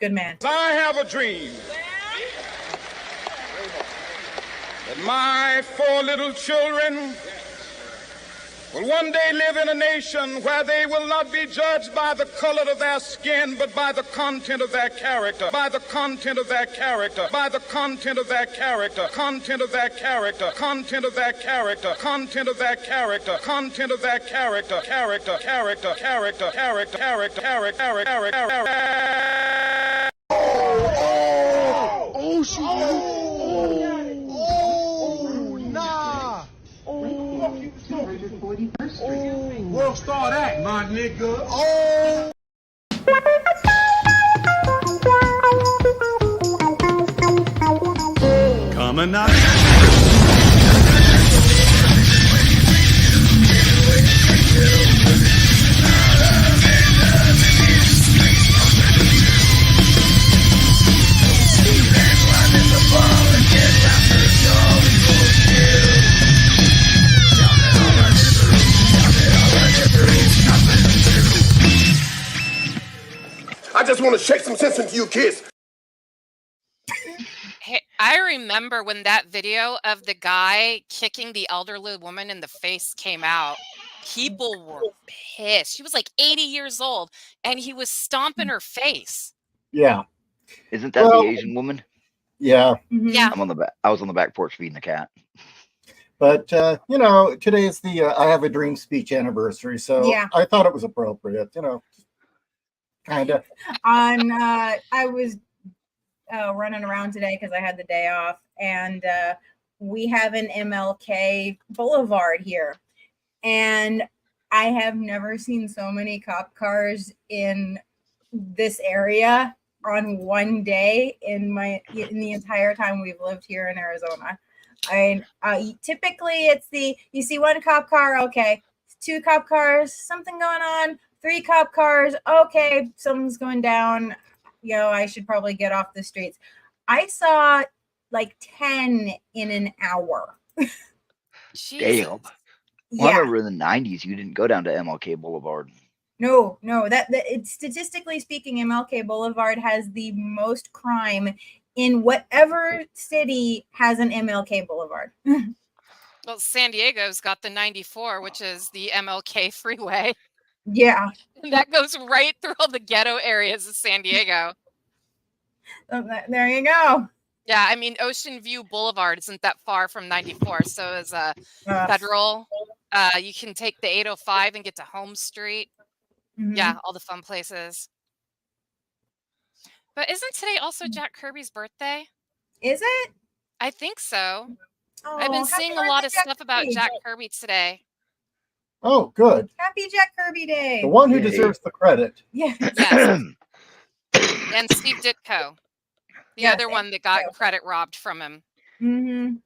Good man. I have a dream that my 4 little children will one day live in a nation where they will not be judged by the color of their skin, but by the content of their character, by the content of their character, by the content of their character, content of their character, content of their character, content of their character, content of their character, character, character, character, character, character, character, character. Oh, shit. Nah. World Star Act, my nigga. Oh. Coming up. I just want to shake some sense into you kids. Hey, I remember when that video of the guy kicking the elderly woman in the face came out. People were pissed. She was like 80 years old, and he was stomping her face. Yeah. Isn't that the Asian woman? Yeah. Yeah. I was on the back porch feeding the cat. But, you know, today is the I Have a Dream speech anniversary, so Yeah. I thought it was appropriate, you know, kind of. I was running around today because I had the day off, and we have an MLK Boulevard here, and I have never seen so many cop cars in this area on one day in the entire time we've lived here in Arizona. Typically it's you see one cop car, okay, 2 cop cars, something going on, 3 cop cars, okay, something's going down, you know, I should probably get off the streets. I saw like 10 in an hour. Damn. Well, Yeah. I remember in the 90s, you didn't go down to MLK Boulevard. No, it's statistically speaking, MLK Boulevard has the most crime in whatever city has an MLK Boulevard. Well, San Diego's got the 94, which is the MLK freeway. Yeah. And that goes right through all the ghetto areas of San Diego. There you go. Yeah, I mean, Ocean View Boulevard isn't that far from 94, so as a Federal, you can take the 805 and get to Home Street. Mhm. Yeah, all the fun places. But isn't today also Jack Kirby's birthday? Is it? I think so. Oh, I've been happy seeing a lot birthday, of Jack stuff about Kirby. Jack Kirby today. Oh, good. Happy Jack Kirby Day. The one who deserves the credit. Yeah. Yes. And Steve Ditko, the Yes, other one that got credit robbed from him. Mm-hmm.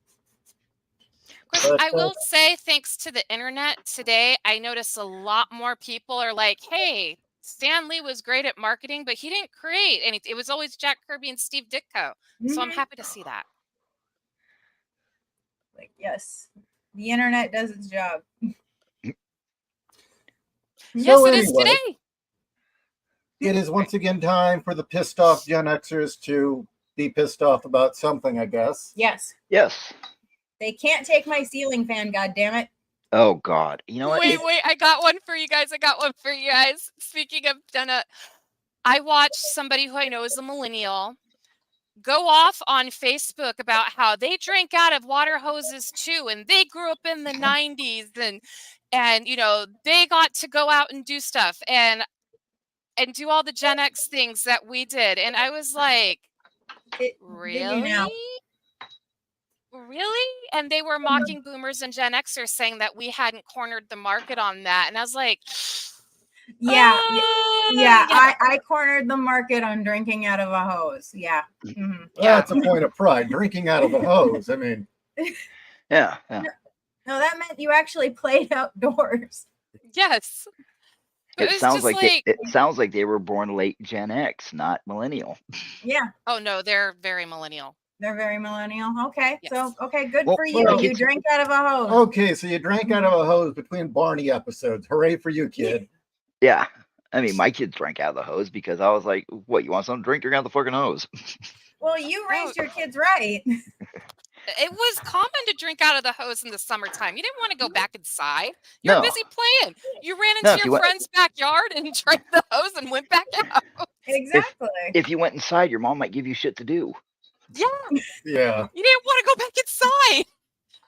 Of course, I will say, thanks to the internet today, I notice a lot more people are like, hey, Stan Lee was great at marketing, but he didn't create anything. It was always Jack Kirby and Steve Ditko. So I'm happy to see that. Like, yes, the internet does its job. Yes, So it is anyway, today. It is once again time for the pissed off Gen Xers to be pissed off about something, I guess. Yes. Yes. They can't take my ceiling fan, goddammit. Oh, God. You know what? Wait, I got one for you guys. Speaking of I watched somebody who I know is a millennial go off on Facebook about how they drank out of water hoses too, and they grew up in the 90s, and you know, they got to go out and do stuff and do all the Gen X things that we did. And I was like, really? Really? And they were mocking boomers and Gen Xers, saying that we hadn't cornered the market on that. And I was like, yeah. I cornered the market on drinking out of a hose. Yeah. Mm-hmm. That's a point of pride, drinking out of a hose. I mean, yeah. No, that meant you actually played outdoors. Yes. It sounds like they were born late Gen X, not millennial. Yeah. Oh no, they're very millennial. They're very millennial. Okay. Yes. So, okay, good Well, for you. well, You drank out of a hose. okay, so you drank out of a hose between Barney episodes. Hooray for you, kid. Yeah. I mean, my kids drank out of the hose because I was like, "What? You want something to drink? Drink out of the fucking hose." Well, you raised your kids right. It was common to drink out of the hose in the summertime. You didn't want to go back inside. You're No. busy playing. You ran No, into if your you went- friend's backyard and drank the hose and went back out. Exactly. If you went inside, your mom might give you shit to do. Yeah. Yeah. You didn't want to go back inside.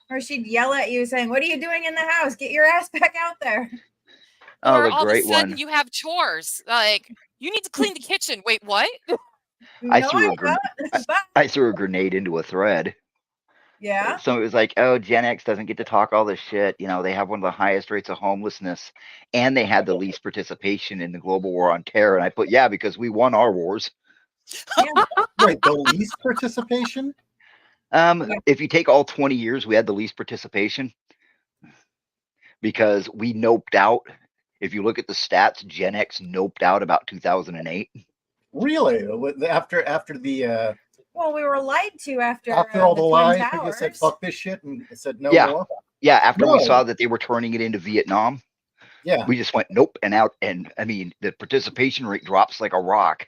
Or she'd yell at you saying, "What are you doing in the house? Get your ass back out there." Oh, Or the all of a great sudden one. you have chores. Like, you need to clean the kitchen. Wait, what? I No, threw I a grenade. don't. Bye. I threw a grenade into a thread. Yeah. So it was like, oh, Gen X doesn't get to talk all this shit. You know, they have one of the highest rates of homelessness, and they had the least participation in the global war on terror. And I put, yeah, because we won our wars. Wait, the least participation? If you take all 20 years, we had the least participation because we noped out. If you look at the stats, Gen X noped out about 2008. Really? After the Well, we were lied to after all the Twin lies, Towers. you said fuck this shit and said no Yeah. more. Yeah, after we No. saw that they were turning it into Vietnam, Yeah. we just went nope and out. And I mean, the participation rate drops like a rock.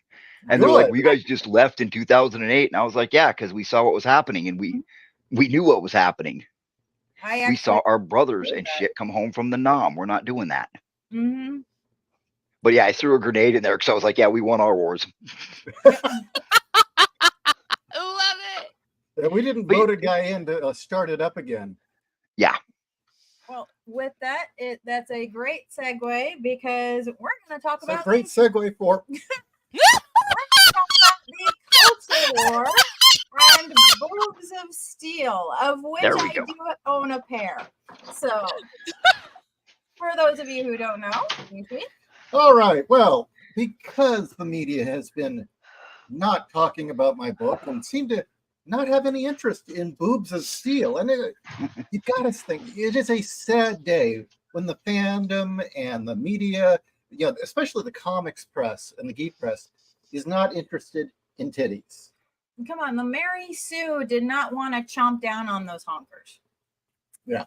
And they're Good. like, "Well, you guys just left in 2008," and I was like, "Yeah, because we saw what was happening, and we knew what was happening. We saw our brothers and shit come home from the Nam. We're not doing that." Mm-hmm. But yeah, I threw a grenade in there because I was like, "Yeah, we won our wars." Love it. And we didn't vote a guy in to start it up again. Yeah. Well, with that, that's a great segue because we're going to talk It's a about great segue for the culture war and Boobs of Steel, of which There we I go. do own a pair. So, for those of you who don't know, all right. Well, because the media has been not talking about my book and seem to not have any interest in Boobs of Steel, and you got to think it is a sad day when the fandom and the media, you know, especially the comics press and the geek press, is not interested in titties. come on, the Mary Sue did not want to chomp down on those honkers. Yeah.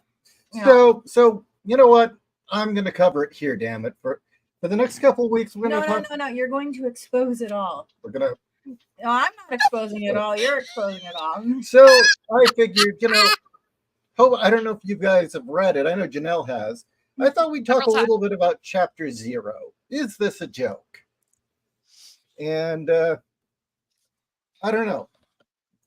Yeah. So you know what? I'm going to cover it here. Damn it! For the next couple of weeks, we're going to talk. No. You're going to expose it all. We're going to. No, I'm not exposing it all. You're exposing it all. So I figured, you know, I don't know if you guys have read it. I know Janelle has. I thought we'd talk a little bit about Chapter 0. Is this a joke? And I don't know.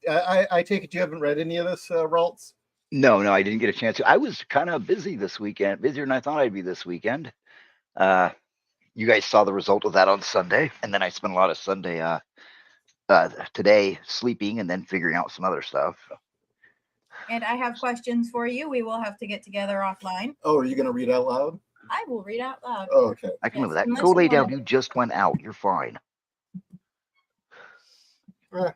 I take it you haven't read any of this, RALT'S? No, I didn't get a chance to. I was kind of busy this weekend, busier than I thought I'd be this weekend. You guys saw the result of that on Sunday, and then I spent a lot of Sunday today sleeping and then figuring out some other stuff. And I have questions for you. We will have to get together offline. Oh, are you going to read out loud? I will read out loud. Oh, okay. I can live with that. unless Go you lay down. wanna- You just went out. You're fine. Well,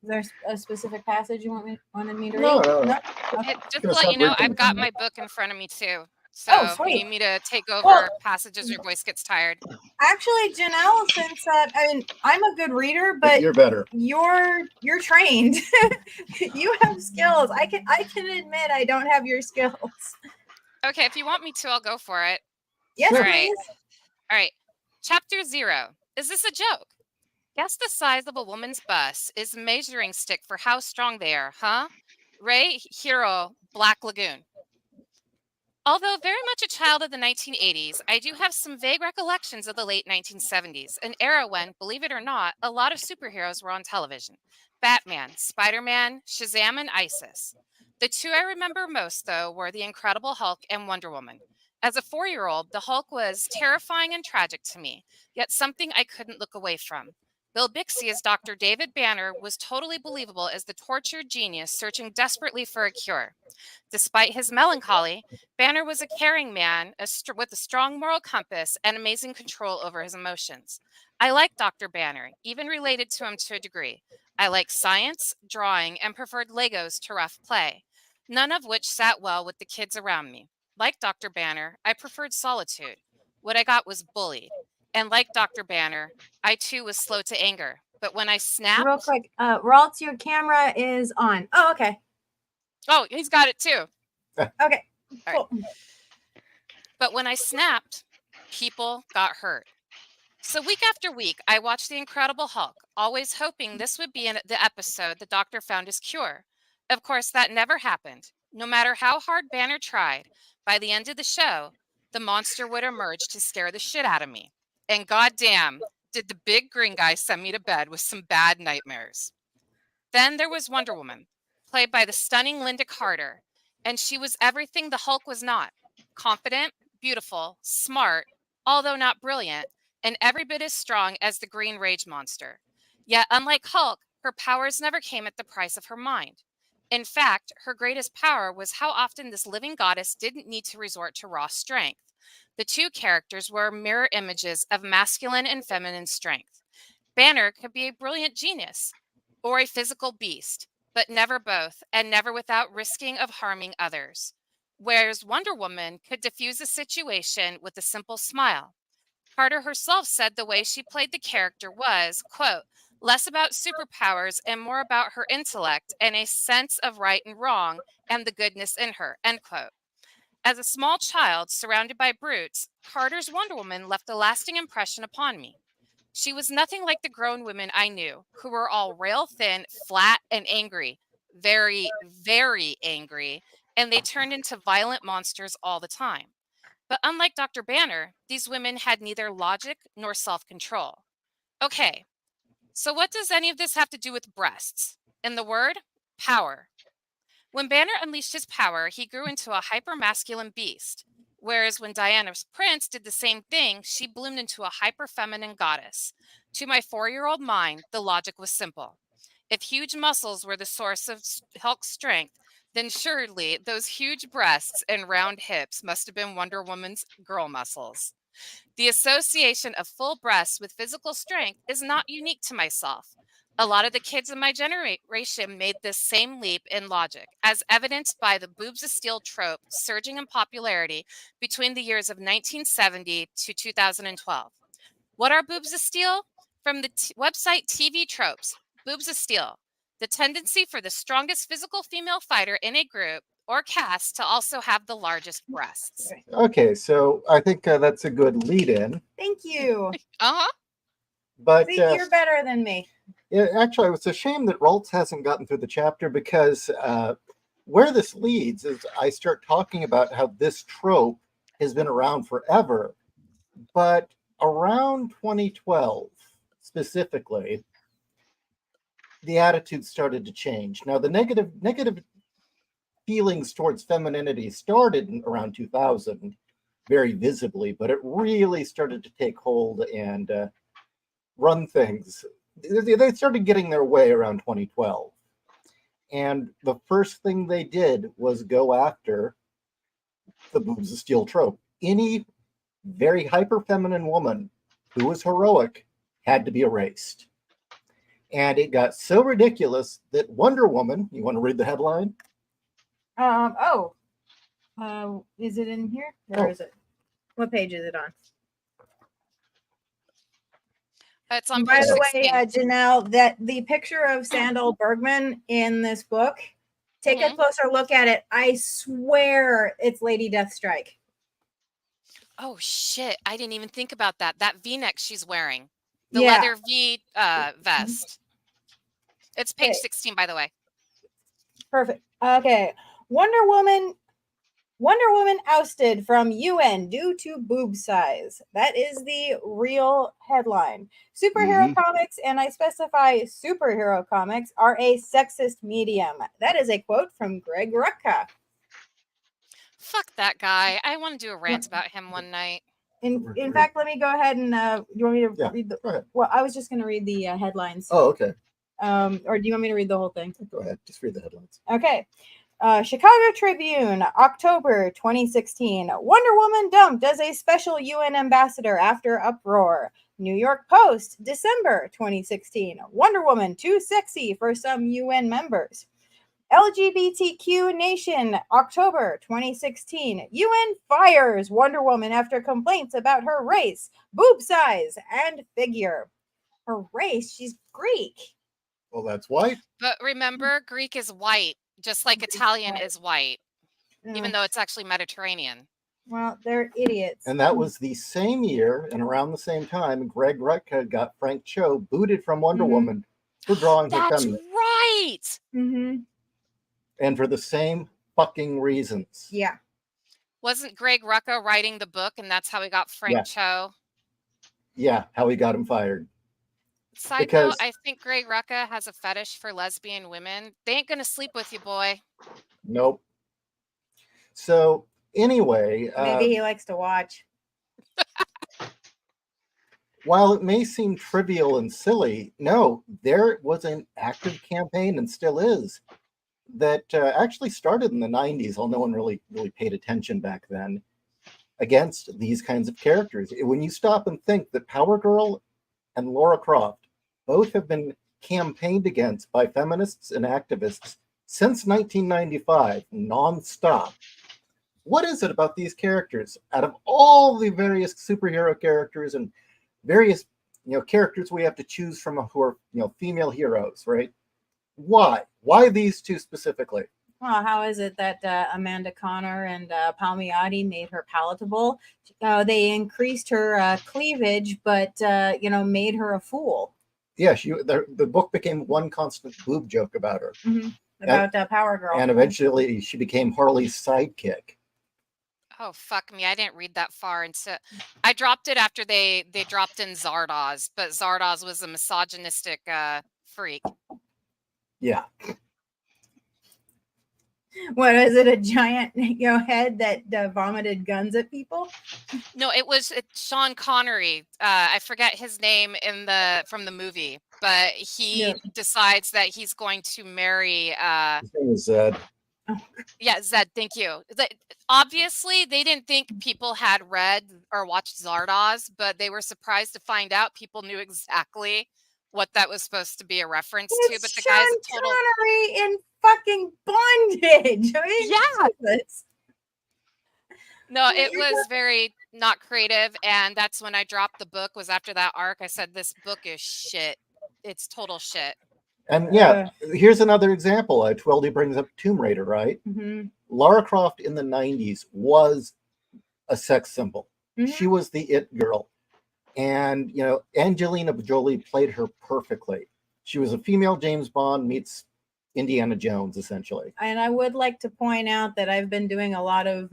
Is there a specific passage you wanted me to read? No. Okay. Just to Gonna let stop you know, reading. I've got my book in front of me too. So Oh, if you sweet. need me to take over Well- passages, your voice gets tired. Actually, Janelle, since I'm a good reader, but you're better. you're trained. You have skills. I can admit I don't have your skills. Okay, if you want me to, I'll go for it. Yes, All please. right. All right. Chapter 0. Is this a joke? Guess the size of a woman's bust is a measuring stick for how strong they are, huh? J.Ishiro, Black Lagoon. Although very much a child of the 1980s, I do have some vague recollections of the late 1970s, an era when, believe it or not, a lot of superheroes were on television. Batman, Spider-Man, Shazam, and ISIS. The two I remember most, though, were The Incredible Hulk and Wonder Woman. As a 4-year-old, the Hulk was terrifying and tragic to me, yet something I couldn't look away from. Bill Bixby as Dr. David Banner was totally believable as the tortured genius searching desperately for a cure. Despite his melancholy, Banner was a caring man with a strong moral compass and amazing control over his emotions. I like Dr. Banner, even related to him to a degree. I like science, drawing, and preferred Legos to rough play, none of which sat well with the kids around me. Like Dr. Banner, I preferred solitude. What I got was bullied. And like Dr. Banner, I too was slow to anger. But when I snapped... Real quick, RALT'S, your camera is on. Oh, okay. Oh, he's got it too. Okay. All right. But when I snapped, people got hurt. So week after week, I watched The Incredible Hulk, always hoping this would be the episode the doctor found his cure. Of course, that never happened. No matter how hard Banner tried, by the end of the show, the monster would emerge to scare the shit out of me. And goddamn, did the big green guy send me to bed with some bad nightmares. Then there was Wonder Woman, played by the stunning Linda Carter, and she was everything the Hulk was not. Confident, beautiful, smart, although not brilliant, and every bit as strong as the Green Rage monster. Yet, unlike Hulk, her powers never came at the price of her mind. In fact, her greatest power was how often this living goddess didn't need to resort to raw strength. The two characters were mirror images of masculine and feminine strength. Banner could be a brilliant genius or a physical beast, but never both, and never without risking of harming others. Whereas Wonder Woman could diffuse a situation with a simple smile. Carter herself said the way she played the character was, quote, less about superpowers and more about her intellect and a sense of right and wrong and the goodness in her, end quote. As a small child surrounded by brutes, Carter's Wonder Woman left a lasting impression upon me. She was nothing like the grown women I knew, who were all rail thin, flat, and angry. Very, very angry, and they turned into violent monsters all the time. But unlike Dr. Banner, these women had neither logic nor self-control. Okay, so what does any of this have to do with breasts? In the word, power. When Banner unleashed his power, he grew into a hyper-masculine beast. Whereas when Diana's prince did the same thing, she bloomed into a hyper-feminine goddess. To my 4-year-old mind, the logic was simple. If huge muscles were the source of Hulk's strength, then surely those huge breasts and round hips must have been Wonder Woman's girl muscles. The association of full breasts with physical strength is not unique to myself. A lot of the kids in my generation made this same leap in logic, as evidenced by the Boobs of Steel trope surging in popularity between the years of 1970 to 2012. What are Boobs of Steel? From the website TV Tropes, Boobs of Steel, the tendency for the strongest physical female fighter in a group or cast to also have the largest breasts. Okay, so I think that's a good lead-in. Thank you. Uh-huh. But See, you're better than me. yeah, actually, it's a shame that RALT'S hasn't gotten through the chapter, because where this leads is I start talking about how this trope has been around forever. But around 2012, specifically, the attitude started to change. Now, the negative feelings towards femininity started in around 2000, very visibly, but it really started to take hold and run things. They started getting their way around 2012. And the first thing they did was go after the Boobs of Steel trope. Any very hyper feminine woman who was heroic had to be erased. And it got so ridiculous that Wonder Woman, you want to read the headline? Is it in here? Where is it? What page is it on? It's on By page the 16. way, Janelle, that the picture of Sandal Bergman in this book, take a closer look at it. I swear it's Lady Deathstrike. Oh, shit. I didn't even think about that. That V-neck she's wearing. The Yeah. leather V vest. It's page Okay. 16, by the way. Perfect. Okay. Wonder Woman ousted from UN due to boob size. That is the real headline. Superhero comics, and I specify superhero comics, are a sexist medium. That is a quote from Greg Rucka. Fuck that guy. I want to do a rant about him one night. In fact, let me go ahead and you want me to read the? Go ahead. Well, I was just going to read the headlines. Oh, okay. Or do you want me to read the whole thing? Go ahead. Just read the headlines. Okay. Chicago Tribune, October 2016. Wonder Woman dumped as a special UN ambassador after uproar. New York Post, December 2016. Wonder Woman too sexy for some UN members. LGBTQ Nation, October 2016. UN fires Wonder Woman after complaints about her race, boob size, and figure. Her race? She's Greek. Well, that's white. But remember, Greek is white, just like Italian is white, even though it's actually Mediterranean. Well, they're idiots. And that was the same year and around the same time Greg Rucka got Frank Cho booted from Wonder Woman for drawing her That's feminist. right. Mm-hmm. And for the same fucking reasons. Yeah. Wasn't Greg Rucka writing the book, and that's how he got Frank Cho? Yeah, how he got him fired. Side Because- note, I think Greg Rucka has a fetish for lesbian women. They ain't gonna sleep with you, boy. Nope. So anyway, Maybe he likes to watch. while it may seem trivial and silly, no, there was an active campaign and still is that actually started in the 90s, although no one really paid attention back then, against these kinds of characters. When you stop and think that Power Girl and Laura Croft both have been campaigned against by feminists and activists since 1995, nonstop. What is it about these characters? Out of all the various superhero characters and various characters we have to choose from who are female heroes, right? Why these two specifically? Well, how is it that Amanda Connor and Palmiotti made her palatable? They increased her cleavage, but made her a fool. Yeah, the book became one constant boob joke about her. Mm-hmm. About Power Girl. And eventually she became Harley's sidekick. Oh, fuck me. I didn't read that far. And so I dropped it after they dropped in Zardoz, but Zardoz was a misogynistic freak. Yeah. What is it? A giant head that vomited guns at people? No, it's Sean Connery. I forget his name from the movie, but he decides that he's going to marry. His name is Zed. Yeah, Zed. Thank you. Obviously, they didn't think people had read or watched Zardoz, but they were surprised to find out people knew exactly what that was supposed to be a reference to. But the Sean guy's a total Connery in fucking bondage. I mean, yeah. Jesus. No, it was very not creative, and that's when I dropped the book. Was after that arc. I said this book is shit. It's total shit. And here's another example. Tweldy brings up Tomb Raider, right? Mm-hmm. Lara Croft in the 90s was a sex symbol. Mm-hmm. She was the it girl. And, Angelina Jolie played her perfectly. She was a female James Bond meets Indiana Jones, essentially. And I would like to point out that I've been doing a lot of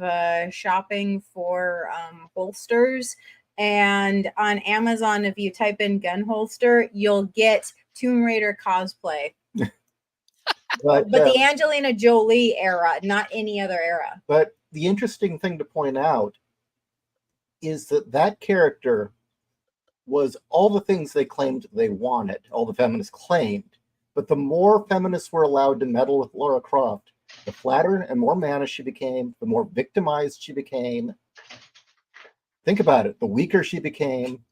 shopping for holsters. And on Amazon, if you type in gun holster, you'll get Tomb Raider cosplay. But the Angelina Jolie era, not any other era. But the interesting thing to point out is that character was all the things they claimed they wanted, all the feminists claimed. But the more feminists were allowed to meddle with Lara Croft, the flatter and more mannish she became, the more victimized she became. Think about it. The weaker she became.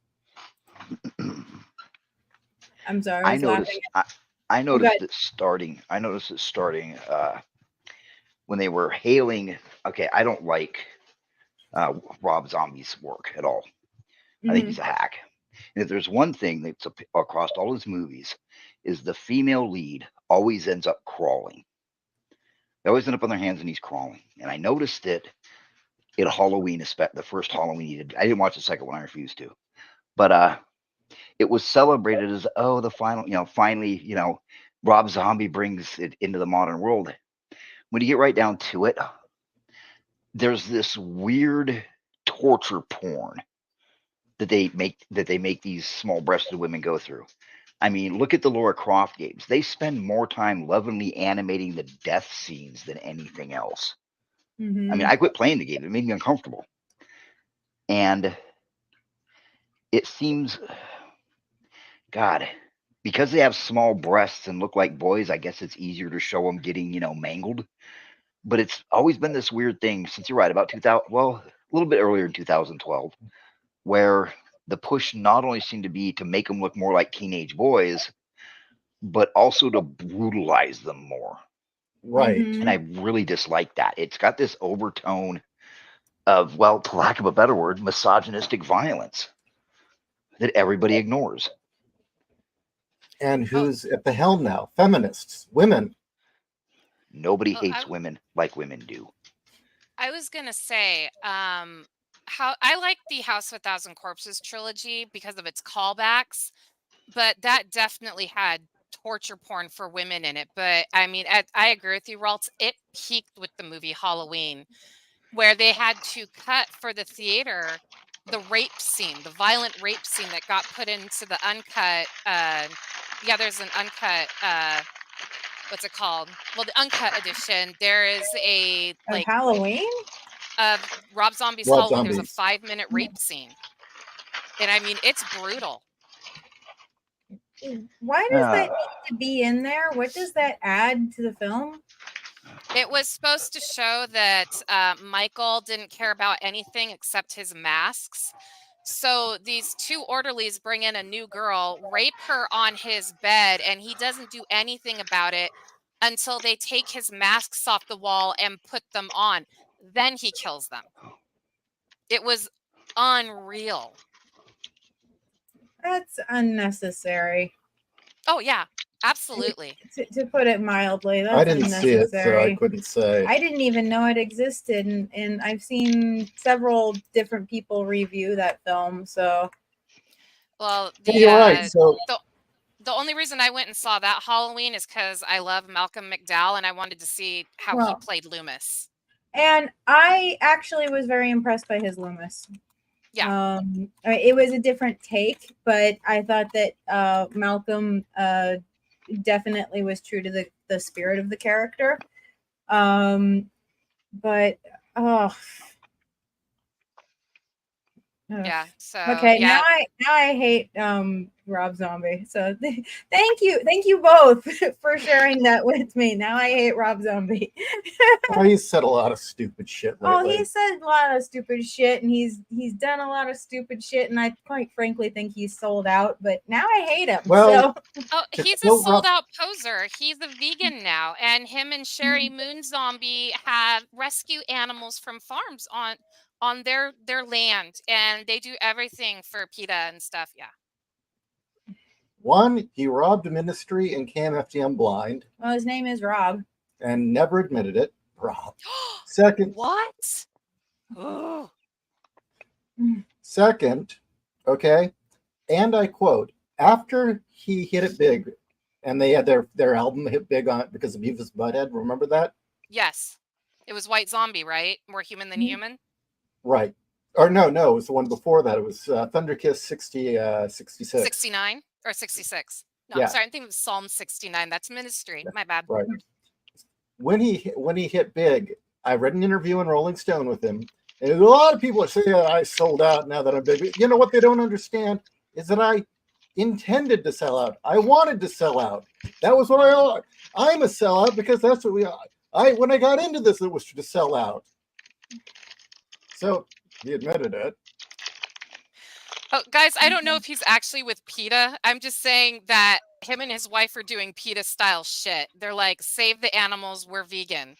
I'm sorry. I noticed it starting when they were hailing. Okay, I don't like Rob Zombie's work at all. Mm-hmm. I think he's a hack. And if there's one thing that's across all his movies, is the female lead always ends up crawling. They always end up on their hands and knees crawling. And I noticed it in Halloween, the first Halloween he did. I didn't watch the second one. I refused to. But it was celebrated as, the final, finally, Rob Zombie brings it into the modern world. When you get right down to it, there's this weird torture porn that they make these small-breasted women go through. I mean, look at the Lara Croft games. They spend more time lovingly animating the death scenes than anything else. Mm-hmm. I mean, I quit playing the game. It made me uncomfortable. And it seems, God, because they have small breasts and look like boys, I guess it's easier to show them getting, mangled. But it's always been this weird thing since you're right, about 2000, well, a little bit earlier in 2012, where the push not only seemed to be to make them look more like teenage boys, but also to brutalize them more. Right. Mm-hmm. And I really dislike that. It's got this overtone of, well, for lack of a better word, misogynistic violence that everybody ignores. And who's at the helm now? Feminists, women. Nobody hates women like women do. I was gonna say, how I like the House of a Thousand Corpses trilogy because of its callbacks, but that definitely had torture porn for women in it. But I mean, I agree with you, Raltz. It peaked with the movie Halloween, where they had to cut for the theater the rape scene, the violent rape scene that got put into the uncut. Yeah, there's an uncut. What's it called? Well, the uncut edition. There is a Of like Halloween? of Rob Zombie's Rob Halloween. There's a Zombie's. 5-minute rape scene, and I mean, it's brutal. Why does that need to be in there? What does that add to the film? It was supposed to show that Michael didn't care about anything except his masks. So these two orderlies bring in a new girl, rape her on his bed, and he doesn't do anything about it until they take his masks off the wall and put them on. Then he kills them. It was unreal. That's unnecessary. Oh, yeah, absolutely. To put it mildly, that's I didn't see it, so unnecessary. I couldn't say. I didn't even know it existed, and I've seen several different people review that film. So, Well, You're right. So the only reason I went and saw that Halloween is because I love Malcolm McDowell and I wanted to see how he Well, played Loomis. and I actually was very impressed by his Loomis. Yeah. It was a different take, but I thought that Malcolm definitely was true to the spirit of the character. But oh. Yeah. So okay, yeah. now I hate Rob Zombie. So thank you both for sharing that with me. Now I hate Rob Zombie. He's said a lot of stupid shit lately. Oh, he said a lot of stupid shit, and he's done a lot of stupid shit, and I quite frankly think he's sold out. But now I hate him. Well, oh, he's a sold out poser. He's a vegan now, and him and Sherry Moon Zombie have rescue animals from farms on their land, and they do everything for PETA and stuff. Yeah. One, he robbed a ministry and came FDM blind. Well, his name is Rob. And never admitted it. Rob. Second. What? Oh. Second, okay, and I quote, after he hit it big, and they had their album hit big on it because of Beavis Butthead, remember that? Yes. It was White Zombie, right? More Human Than Human? Right. Or no, it was the one before that. It was Thunderkiss 66. 69 or 66. No, yeah. I'm sorry. I'm thinking of Psalm 69. That's Ministry. My bad. Right. When he hit big, I read an interview in Rolling Stone with him, and a lot of people say, I sold out now that I'm big. You know what they don't understand is that I intended to sell out. I wanted to sell out. That was what I'm a sellout because that's what we are. When I got into this, it was to sell out. So he admitted it. Oh, guys, I don't know if he's actually with PETA. I'm just saying that him and his wife are doing PETA style shit. They're like, save the animals, we're vegan.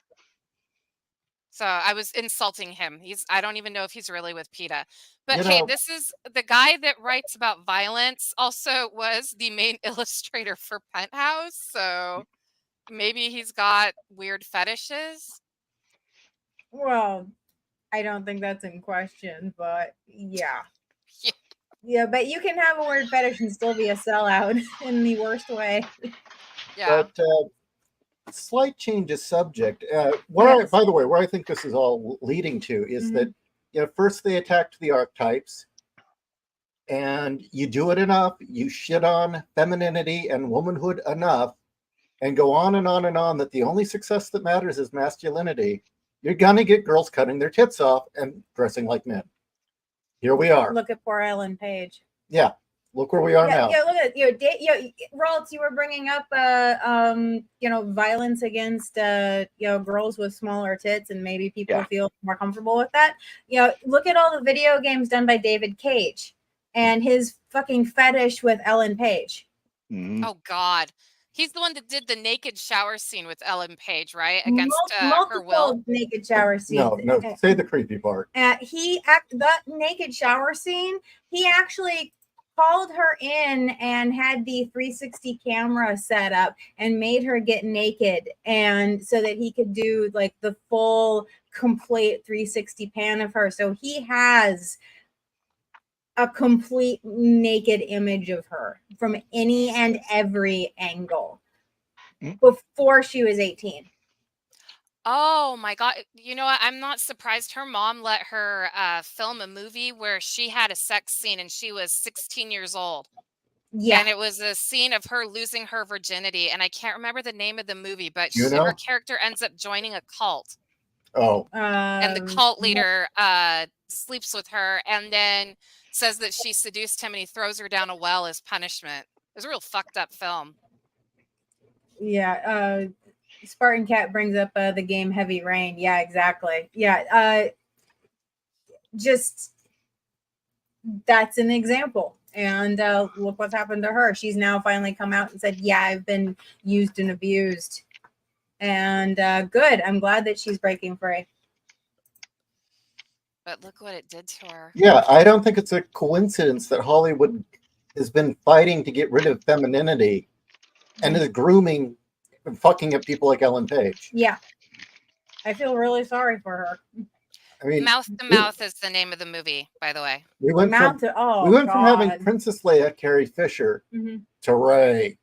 So I was insulting him. I don't even know if he's really with PETA. But hey, this is the guy that writes about violence, also was the main illustrator for Penthouse. So maybe he's got weird fetishes. Well, I don't think that's in question, but yeah. Yeah, but you can have a weird fetish and still be a sellout in the worst way. Yeah. But slight change of subject. By the way, where I think this is all leading to is that first they attacked the archetypes, and you do it enough, you shit on femininity and womanhood enough, and go on and on and on that the only success that matters is masculinity. You're gonna get girls cutting their tits off and dressing like men. Here we are. Look at poor Ellen Page. Yeah, look where we are now. Yeah, look at Ralt'S, you were bringing up violence against girls with smaller tits, and maybe people feel more comfortable with that. Look at all the video games done by David Cage and his fucking fetish with Ellen Page. Mm-hmm. Oh God. He's the one that did the naked shower scene with Ellen Page, right? Against her will. Naked shower scene. No, say the creepy part. That naked shower scene, he actually called her in and had the 360 camera set up and made her get naked, and so that he could do like the full complete 360 pan of her. So he has a complete naked image of her from any and every angle before she was 18. Oh my God. You know what? I'm not surprised her mom let her film a movie where she had a sex scene and she was 16 years old. Yeah. And it was a scene of her losing her virginity. And I can't remember the name of the movie, but You know? her character ends up joining a cult. Oh, And the cult leader sleeps with her and then says that she seduced him and he throws her down a well as punishment. It was a real fucked up film. Yeah. Spartan Cat brings up the game Heavy Rain. Yeah, exactly. Yeah. Just that's an example. And look what's happened to her. She's now finally come out and said, yeah, I've been used and abused. And good. I'm glad that she's breaking free. But look what it did to her. yeah. I don't think it's a coincidence that Hollywood has been fighting to get rid of femininity and is grooming and fucking up people like Ellen Page. Yeah. I feel really sorry for her. I mean, Mouth to Mouth is the name of the movie, by the way. we went Mouth from to, oh, we went from having God. Princess Leia, Carrie Fisher, Mhm. to Rey.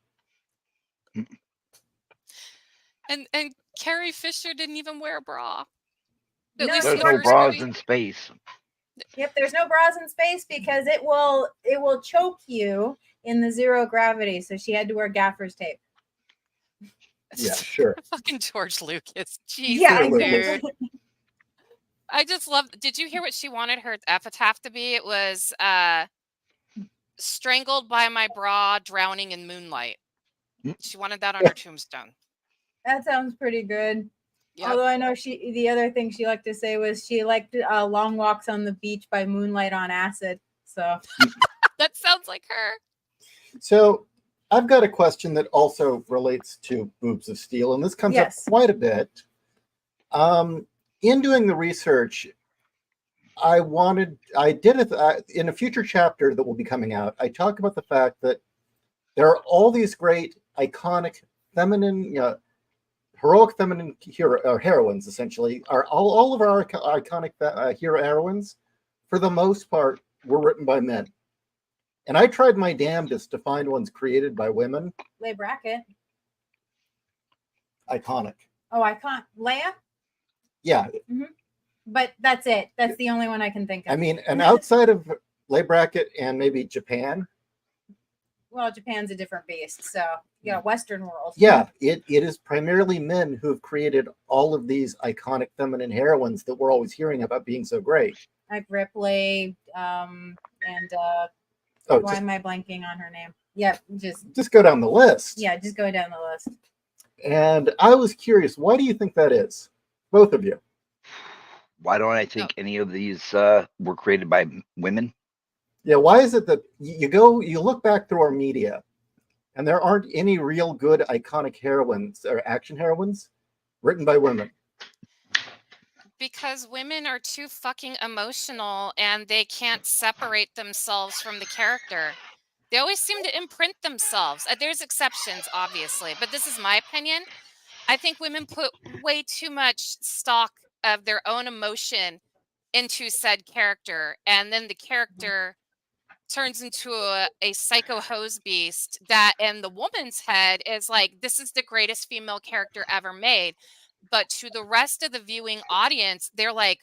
And Carrie Fisher didn't even wear a bra. No, At least There's in the no first bras movie. in space. Yep, there's no bras in space because it will choke you in the zero gravity. So she had to wear gaffer's tape. Yeah, sure. Fucking George Lucas. Jesus, Yeah, dude. I just love. Did you hear what she wanted her epitaph to be? It was strangled by my bra, drowning in moonlight. She wanted that on her tombstone. That sounds pretty good. Yep. Although I know the other thing she liked to say was she liked long walks on the beach by moonlight on acid. So That sounds like her. So I've got a question that also relates to Boobs of Steel, and this comes up quite a bit. In doing the research, I did it in a future chapter that will be coming out. I talk about the fact that there are all these great, iconic, feminine, heroic feminine heroines, essentially. Are all of our iconic hero heroines, for the most part, were written by men. And I tried my damnedest to find ones created by women. Leigh Brackett. Iconic. Oh, I can't. Leia? Yeah. Mm-hmm. But that's it. That's the only one I can think of. I mean, and outside of Leigh Brackett and maybe Japan. Well, Japan's a different beast. So, yeah, Western world. Yeah, it is primarily men who have created all of these iconic feminine heroines that we're always hearing about being so great. Like Ripley, and why am I blanking on her name? Yeah, just go down the list. Yeah, just go down the list. And I was curious, why do you think that is? Both of you. Why don't I think any of these were created by women? Yeah, why is it that you look back through our media and there aren't any real good iconic heroines or action heroines written by women? Because women are too fucking emotional and they can't separate themselves from the character. They always seem to imprint themselves. There's exceptions, obviously, but this is my opinion. I think women put way too much stock of their own emotion into said character, and then the character turns into a psycho hose beast that in the woman's head is like, this is the greatest female character ever made. But to the rest of the viewing audience, they're like,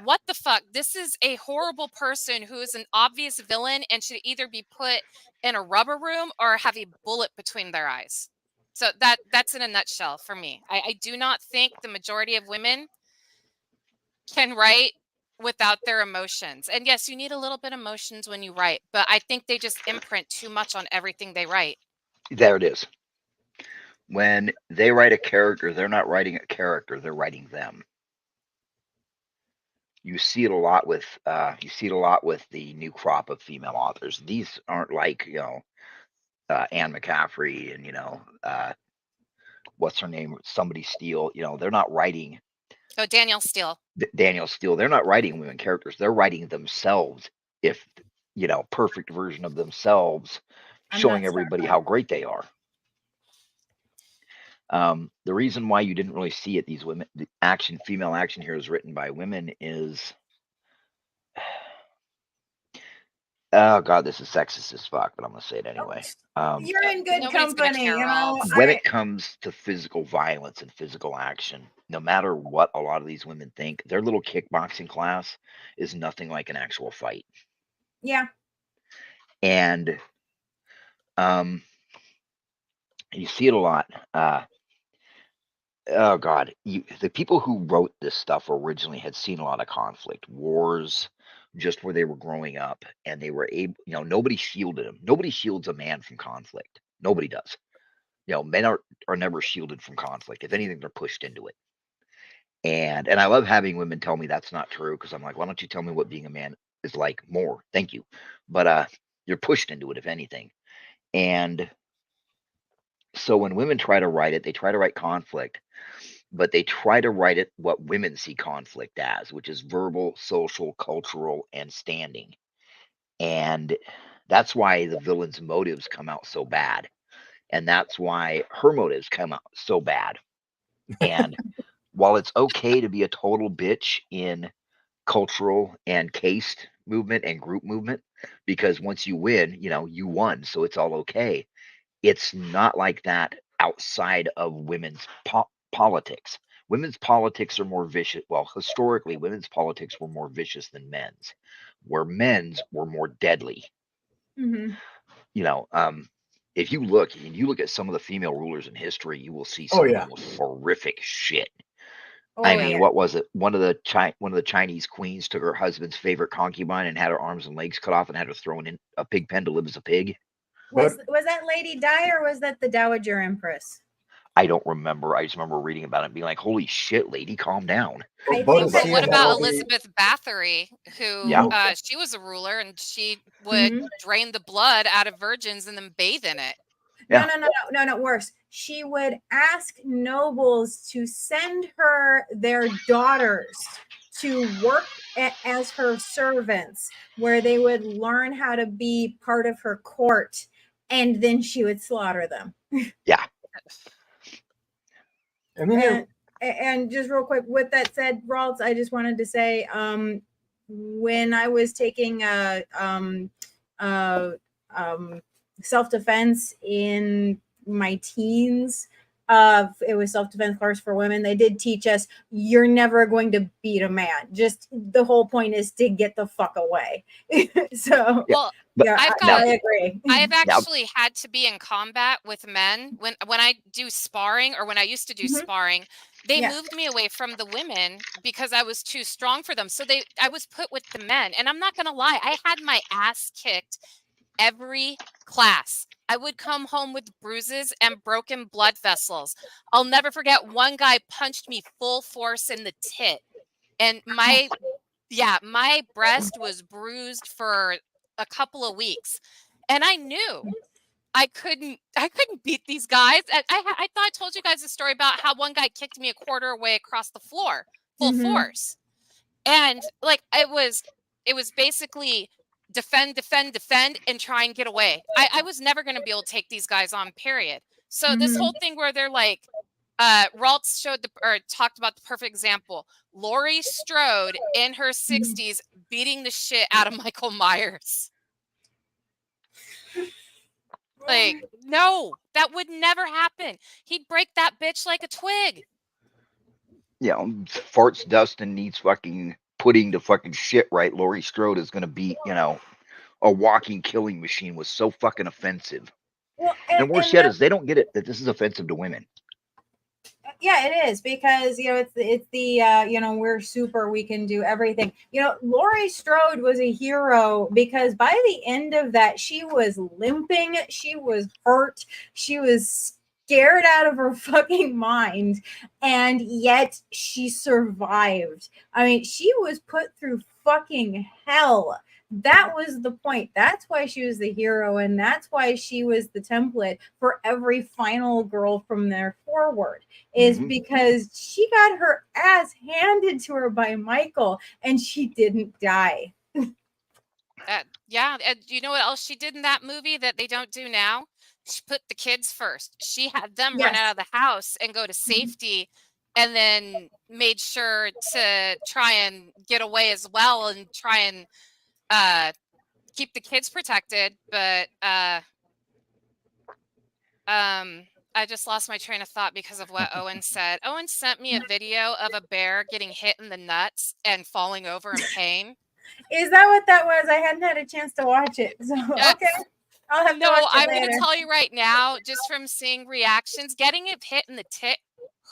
what the fuck? This is a horrible person who is an obvious villain and should either be put in a rubber room or have a bullet between their eyes. So that's in a nutshell for me. I do not think the majority of women can write without their emotions. And yes, you need a little bit of emotions when you write, but I think they just imprint too much on everything they write. There it is. When they write a character, they're not writing a character, they're writing them. You see it a lot with the new crop of female authors. These aren't like, Anne McCaffrey and what's her name? Somebody Steele. They're not writing. Oh, Danielle Steele. Danielle Steele. They're not writing women characters. They're writing themselves. If perfect version of themselves, showing everybody how great they are. The reason why you didn't really see it, these women, the female action heroes written by women is, oh God, this is sexist as fuck, but I'm gonna say it anyway. You're in good Nobody's gonna company, care, you know. Ralts. When it comes to physical violence and physical action, no matter what a lot of these women think, their little kickboxing class is nothing like an actual fight. Yeah. And you see it a lot. Oh God, the people who wrote this stuff originally had seen a lot of conflict, wars, just where they were growing up, and they were able, nobody shielded them. Nobody shields a man from conflict. Nobody does. Men are never shielded from conflict. If anything, they're pushed into it. And I love having women tell me that's not true, because I'm like, why don't you tell me what being a man is like more? Thank you. But you're pushed into it, if anything. And so when women try to write it, they try to write conflict, but they try to write it what women see conflict as, which is verbal, social, cultural, and standing. And that's why the villain's motives come out so bad. And that's why her motives come out so bad. And while it's okay to be a total bitch in cultural and caste movement and group movement, because once you win, you won, so it's all okay. It's not like that outside of women's politics. Women's politics are more vicious. Well, historically, women's politics were more vicious than men's, where men's were more deadly. Mm-hmm. If you look at some of the female rulers in history, you will see some of the most horrific shit. I mean, what was it? One of the Chinese queens took her husband's favorite concubine and had her arms and legs cut off and had her thrown in a pig pen to live as a pig. Was that Lady Di, or was that the Dowager Empress? I don't remember. I just remember reading about it and being like, holy shit, lady, calm down. But what about Elizabeth Bathory, who she was a ruler, and she would drain the blood out of virgins and then bathe in it. No, worse. She would ask nobles to send her their daughters to work as her servants, where they would learn how to be part of her court, and then she would slaughter them. Yeah. And just real quick, with that said, Ralts, I just wanted to say, when I was taking self-defense in my teens, it was self-defense course for women. They did teach us you're never going to beat a man. Just the whole point is to get the fuck away. So I agree. I have actually had to be in combat with men when I do sparring, or when I used to do sparring. They moved me away from the women because I was too strong for them. So I was put with the men. And I'm not going to lie, I had my ass kicked every class. I would come home with bruises and broken blood vessels. I'll never forget, one guy punched me full force in the tit. And my breast was bruised for a couple of weeks. And I knew I couldn't beat these guys. I thought I told you guys a story about how one guy kicked me a quarter way across the floor, full force. And like, it was basically defend, and try and get away. I was never going to be able to take these guys on, period. So this whole thing where they're like, Ralt's talked about the perfect example. Laurie Strode in her 60s beating the shit out of Michael Myers. Like, no, that would never happen. He'd break that bitch like a twig. Farts, dust, and needs fucking putting the fucking shit right. Laurie Strode is going to be, a walking killing machine. Was so fucking offensive. Well, and worse yet is they don't get it that this is offensive to women. Yeah, it is, because it's the we're super, we can do everything. Laurie Strode was a hero because by the end of that, she was limping, she was hurt, she was scared out of her fucking mind, and yet she survived. I mean, she was put through fucking hell. That was the point. That's why she was the hero, and that's why she was the template for every final girl from there forward, is because she got her ass handed to her by Michael, and she didn't die. And you know what else she did in that movie that they don't do now? She put the kids first. She had them run Yes. out of the house and go to safety, and then made sure to try and get away as well and try and keep the kids protected. But I just lost my train of thought because of what Owen said. Owen sent me a video of a bear getting hit in the nuts and falling over in pain. Is that what that was? I hadn't had a chance to watch it. So Yes. okay. I'll have to No, watch it I'm later. going to tell you right now, just from seeing reactions, getting it hit in the tit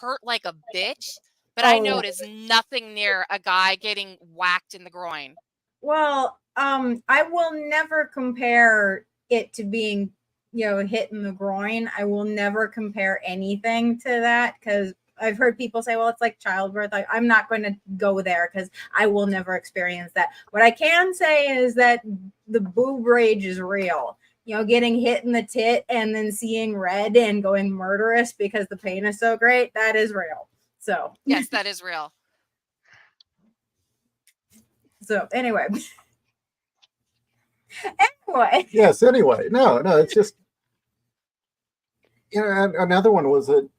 hurt like a bitch, but I know Oh. it is nothing near a guy getting whacked in the groin. Well, I will never compare it to being, hit in the groin. I will never compare anything to that because I've heard people say, well, it's like childbirth. I'm not going to go there because I will never experience that. What I can say is that the boob rage is real. Getting hit in the tit and then seeing red and going murderous because the pain is so great, that is real. So, Yes, that is real. So anyway. Yes, anyway. No, it's just, another one was that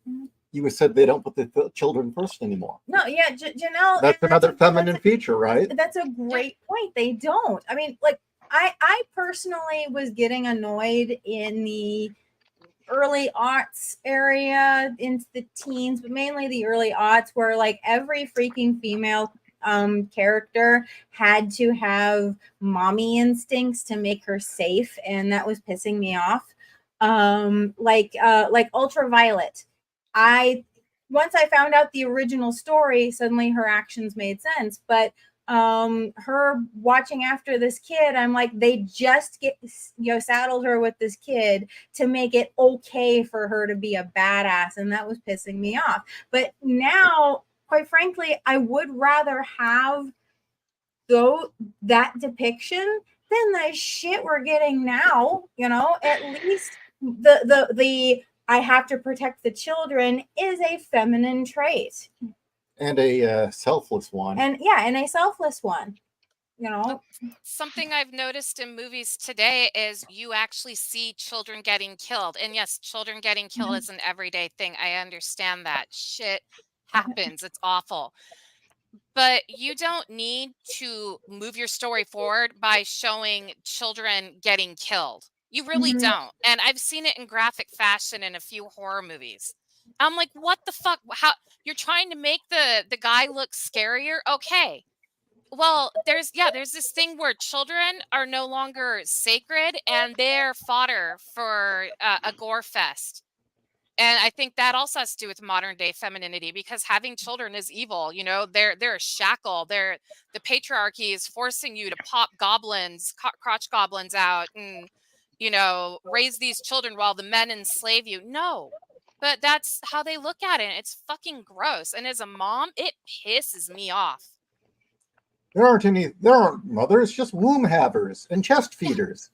you said they don't put the children first anymore. No, yeah, Janelle. That's another feminine feature, right? That's a great point. They don't. I mean, like, I personally was getting annoyed in the early aughts area into the teens, but mainly the early aughts, where like every freaking female character had to have mommy instincts to make her safe, and that was pissing me off. Like Ultraviolet. Once I found out the original story, suddenly her actions made sense. But her watching after this kid, I'm like, they just saddled her with this kid to make it okay for her to be a badass, and that was pissing me off. But now, quite frankly, I would rather have that depiction than the shit we're getting now. At least the I have to protect the children is a feminine trait. And a selfless one. And a selfless one. Something I've noticed in movies today is you actually see children getting killed. And yes, children getting killed is an everyday thing. I understand that. Shit happens. It's awful. But you don't need to move your story forward by showing children getting killed. You really don't. And I've seen it in graphic fashion in a few horror movies. I'm like, what the fuck? How you're trying to make the guy look scarier? Okay. Well, there's this thing where children are no longer sacred and they're fodder for a gore fest. And I think that also has to do with modern day femininity, because having children is evil. They're a shackle. The patriarchy is forcing you to pop goblins, crotch goblins out, and raise these children while the men enslave you. No, but that's how they look at it. And it's fucking gross. And as a mom, it pisses me off. There aren't mothers, just womb havers and chest feeders.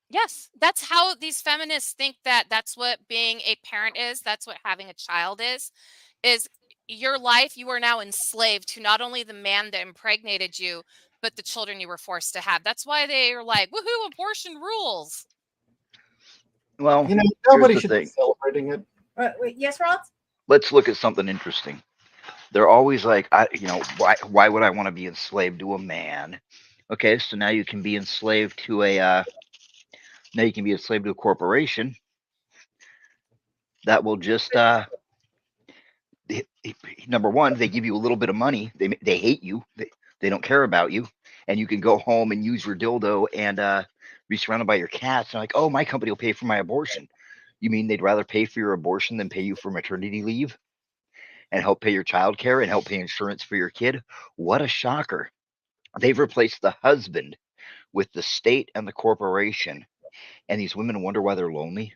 Yes, that's how these feminists think that's what being a parent is. That's what having a child is your life. You are now enslaved to not only the man that impregnated you, but the children you were forced to have. That's why they are like, woohoo, abortion rules. Well, nobody should be celebrating it. Wait, yes, Ralts? Let's look at something interesting. They're always like, why would I want to be enslaved to a man? Okay, so now you can be enslaved to a corporation that will just number one, they give you a little bit of money. They hate you. They don't care about you, and you can go home and use your dildo and be surrounded by your cats. And like, oh, my company will pay for my abortion. You mean they'd rather pay for your abortion than pay you for maternity leave and help pay your child care and help pay insurance for your kid? What a shocker. They've replaced the husband with the state and the corporation. And these women wonder why they're lonely.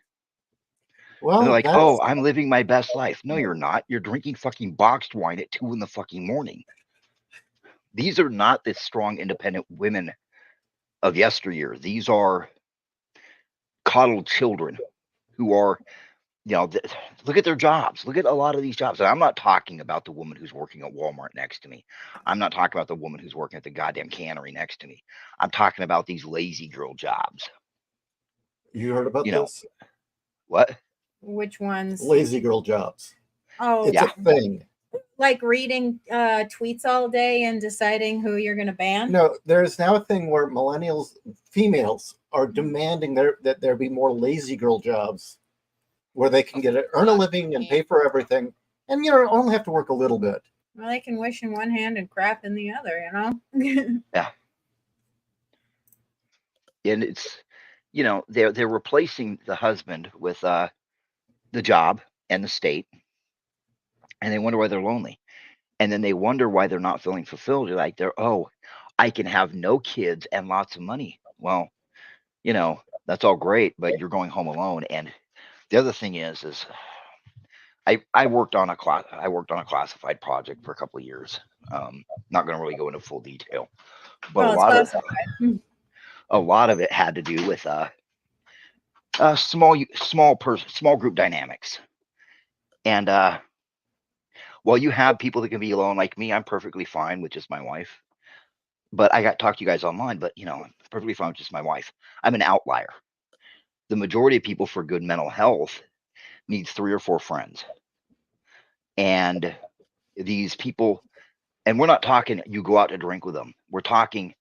Well, they're like, oh, I'm living my best life. No, you're not. You're drinking fucking boxed wine at 2 a.m. These are not the strong, independent women of yesteryear. These are coddled children who are, look at their jobs. Look at a lot of these jobs. And I'm not talking about the woman who's working at Walmart next to me. I'm not talking about the woman who's working at the goddamn cannery next to me. I'm talking about these lazy girl jobs. You heard about You know, this? what? Which ones? Lazy girl jobs. Oh, It's Yeah. a thing. like reading tweets all day and deciding who you're going to ban? No, there's now a thing where millennials, females, are demanding that there be more lazy girl jobs where they can earn a living and pay for everything, and only have to work a little bit. Well, they can wish in one hand and crap in the other, you know? Yeah. And it's, they're replacing the husband with the job and the state, and they wonder why they're lonely. And then they wonder why they're not feeling fulfilled. They're like, I can have no kids and lots of money. Well, that's all great, but you're going home alone. And the other thing is I worked on a classified project for a couple of years. Not going to really go into full detail, but Well, it's classified. a lot of it had to do with small group dynamics. And well, you have people that can be alone like me. I'm perfectly fine with just my wife. But I got to talk to you guys online, but I'm perfectly fine with just my wife. I'm an outlier. The majority of people for good mental health needs 3 or 4 friends. And these people, and we're not talking you go out to drink with them. We're talking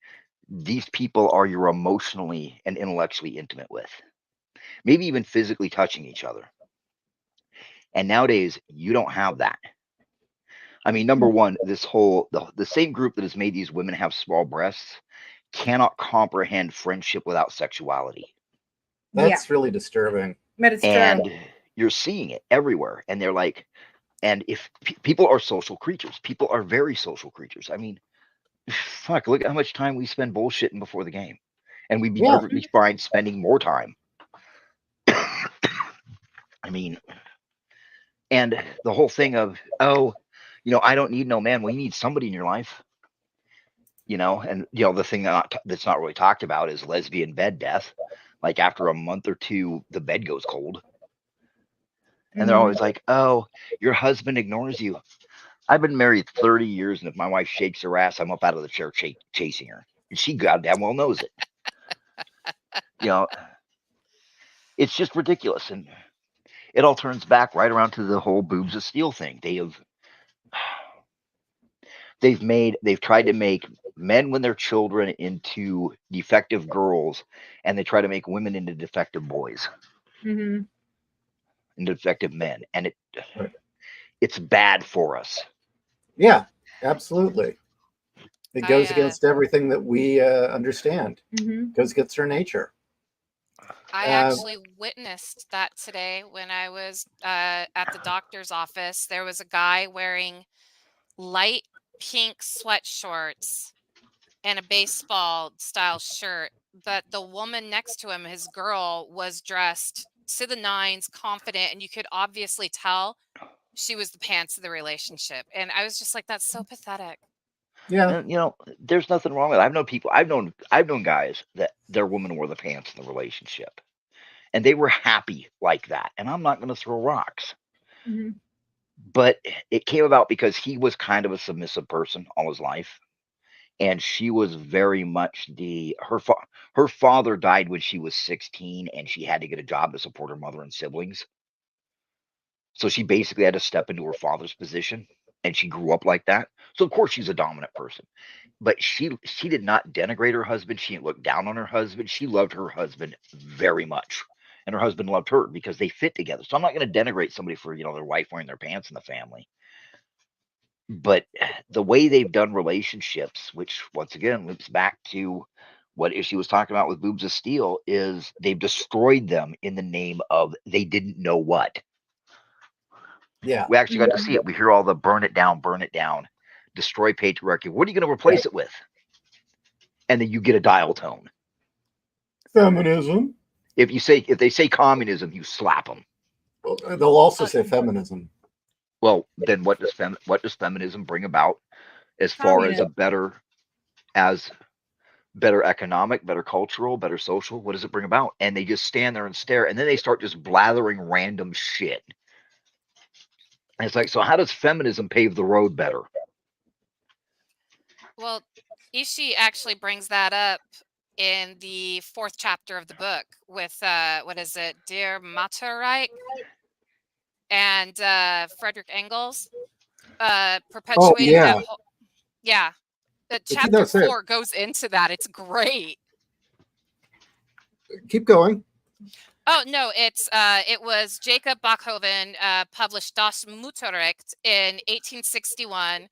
these people are you're emotionally and intellectually intimate with, maybe even physically touching each other. And nowadays, you don't have that. I mean, number one, the same group that has made these women have small breasts cannot comprehend friendship without sexuality. That's really disturbing. But it's And true. you're seeing it everywhere. And they're like, and if people are social creatures, people are very social creatures. I mean, fuck, look at how much time we spend bullshitting before the game. And we'd be perfectly fine spending more time. I mean, and the whole thing of, I don't need no man. Well, you need somebody in your life. And the thing that's not really talked about is lesbian bed death. Like after a month or two, the bed goes cold. And they're always like, oh, your husband ignores you. I've been married 30 years, and if my wife shakes her ass, I'm up out of the chair chasing her. And she goddamn well knows it. It's just ridiculous. And it all turns back right around to the whole Boobs of Steel thing. They've tried to make men when they're children into defective girls, and they try to make women into defective boys. And defective men. And it's bad for us. Yeah, absolutely. It goes against everything that we understand. Goes against our nature. I actually witnessed that today when I was at the doctor's office. There was a guy wearing light pink sweatshorts and a baseball style shirt, but the woman next to him, his girl, was dressed to the nines, confident, and you could obviously tell she was the pants of the relationship. And I was just like, that's so pathetic. Yeah. And, there's nothing wrong with it. I've known guys that their woman wore the pants in the relationship, and they were happy like that. And I'm not going to throw rocks. But it came about because he was kind of a submissive person all his life. And she was very much her father died when she was 16, and she had to get a job to support her mother and siblings. So she basically had to step into her father's position, and she grew up like that. So of course she's a dominant person. But she did not denigrate her husband. She didn't look down on her husband. She loved her husband very much. And her husband loved her because they fit together. So I'm not going to denigrate somebody for, their wife wearing their pants in the family. But the way they've done relationships, which once again loops back to what she was talking about with Boobs of Steel, is they've destroyed them in the name of they didn't know what. Yeah. We actually got to see it. We hear all the burn it down, destroy patriarchy. What are you going to replace it with? And then you get a dial tone. Feminism. If they say communism, you slap them. Well, they'll also say feminism. Well, then what does feminism bring about as far as better economic, better cultural, better social? What does it bring about? And they just stand there and stare, and then they start just blathering random shit. And it's like, so how does feminism pave the road better? Well, Ishii actually brings that up in the 4th chapter of the book with what is it, Dear Materreich and Frederick Engels, perpetuating yeah. that whole, yeah. you Chapter don't say it. 4 goes into that. It's great. Keep going. Oh no, it was Jacob Bachhoven published Das Mutterrecht in 1861,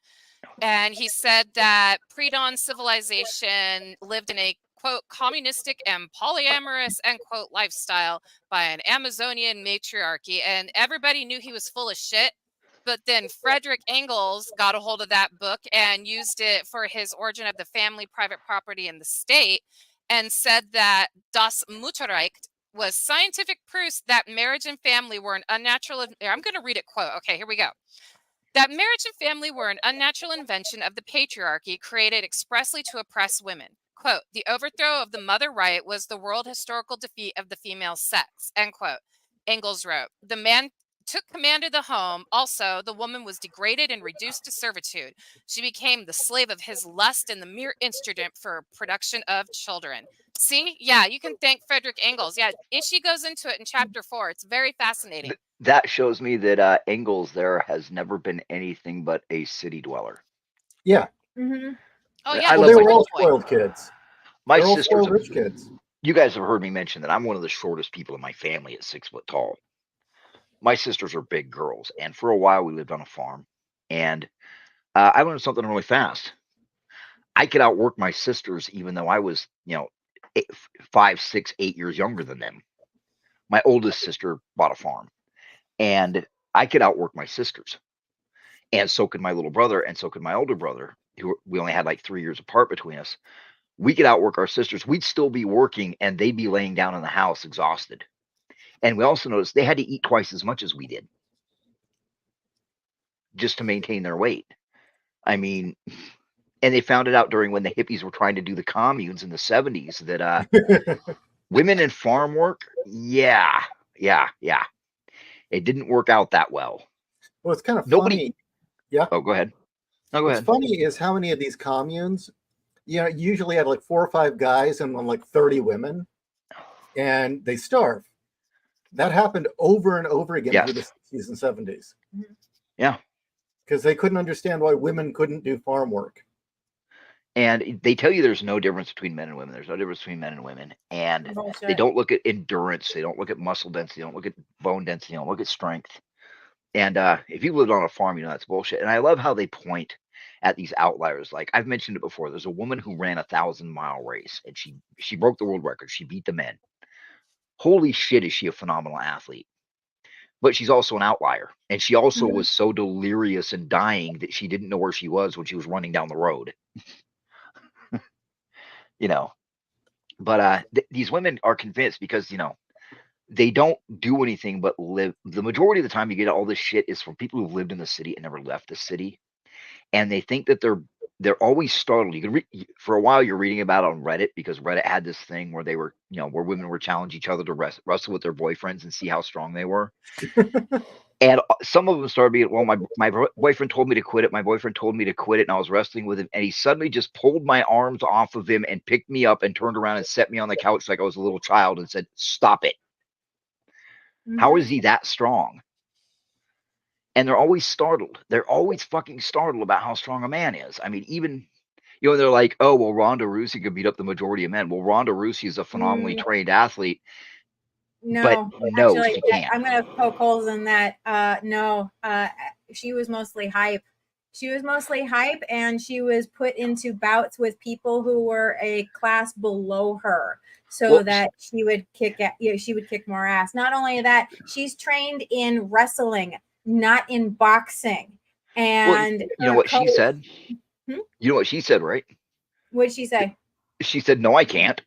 and he said that pre-dawn civilization lived in a quote communistic and polyamorous end quote lifestyle by an Amazonian matriarchy, and everybody knew he was full of shit. But then Frederick Engels got a hold of that book and used it for his Origin of the Family, Private Property, and the State, and said that Das Mutterrecht was scientific proof that marriage and family were an unnatural. I'm going to read it quote. Okay, here we go. That marriage and family were an unnatural invention of the patriarchy created expressly to oppress women. Quote, the overthrow of the mother right was the world historical defeat of the female sex, end quote. Engels wrote, the man took command of the home. Also, the woman was degraded and reduced to servitude. She became the slave of his lust and the mere instrument for production of children. See? Yeah, you can thank Frederick Engels. Yeah, Ishii goes into it in chapter 4. It's very fascinating. That shows me that Engels there has never been anything but a city dweller. Yeah. Mm-hmm. Oh yeah, I Well, love they my were all boy. spoiled kids. My They're all sisters, spoiled rich kids. you guys have heard me mention that I'm one of the shortest people in my family at 6 foot tall. My sisters are big girls, and for a while we lived on a farm. And I learned something really fast. I could outwork my sisters, even though I was, 5, 6, 8 years younger than them. My oldest sister bought a farm, and I could outwork my sisters, and so could my little brother, and so could my older brother. We only had like 3 years apart between us. We could outwork our sisters. We'd still be working, and they'd be laying down in the house exhausted. And we also noticed they had to eat twice as much as we did just to maintain their weight. I mean, and they found it out during when the hippies were trying to do the communes in the 70s that women in farm work, yeah. It didn't work out that well. Well, it's kind of Nobody. funny. Yeah. Oh, go ahead. No, go What's ahead. funny is how many of these communes, usually had like 4 or 5 guys and like 30 women, and they starve. That happened over and over again through the 60s and 70s. Yeah. Because they couldn't understand why women couldn't do farm work. And they tell you there's no difference between men and women. There's no difference between men and women. And Bullshit. they don't look at endurance. They don't look at muscle density. They don't look at bone density. They don't look at strength. And if you lived on a farm, that's bullshit. And I love how they point at these outliers. Like I've mentioned it before. There's a woman who ran a 1,000-mile race, and she broke the world record. She beat the men. Holy shit, is she a phenomenal athlete. But she's also an outlier. And she also was so delirious and dying that she didn't know where she was when she was running down the road. But these women are convinced because, they don't do anything but live. The majority of the time you get all this shit is from people who've lived in the city and never left the city. And they think that they're always startled. You can for a while you're reading about it on Reddit because Reddit had this thing where they were, where women would challenge each other to wrestle with their boyfriends and see how strong they were. And some of them started being, well, my boyfriend told me to quit it. My boyfriend told me to quit it, and I was wrestling with him, and he suddenly just pulled my arms off of him and picked me up and turned around and set me on the couch like I was a little child and said, "Stop it." How is he that strong? And they're always startled. They're always fucking startled about how strong a man is. I mean, even, they're like, oh, well, Ronda Rousey could beat up the majority of men. Well, Ronda Rousey is a phenomenally trained athlete. No, but no, actually, she can't. I'm going to poke holes in that. No, she was mostly hype. She was mostly hype, and she was put into bouts with people who were a class below her, so that she would kick more ass. Not only that, she's trained in wrestling, not in boxing. And you know what she said? You know what she said, right? What did she say? She said, "No, I can't."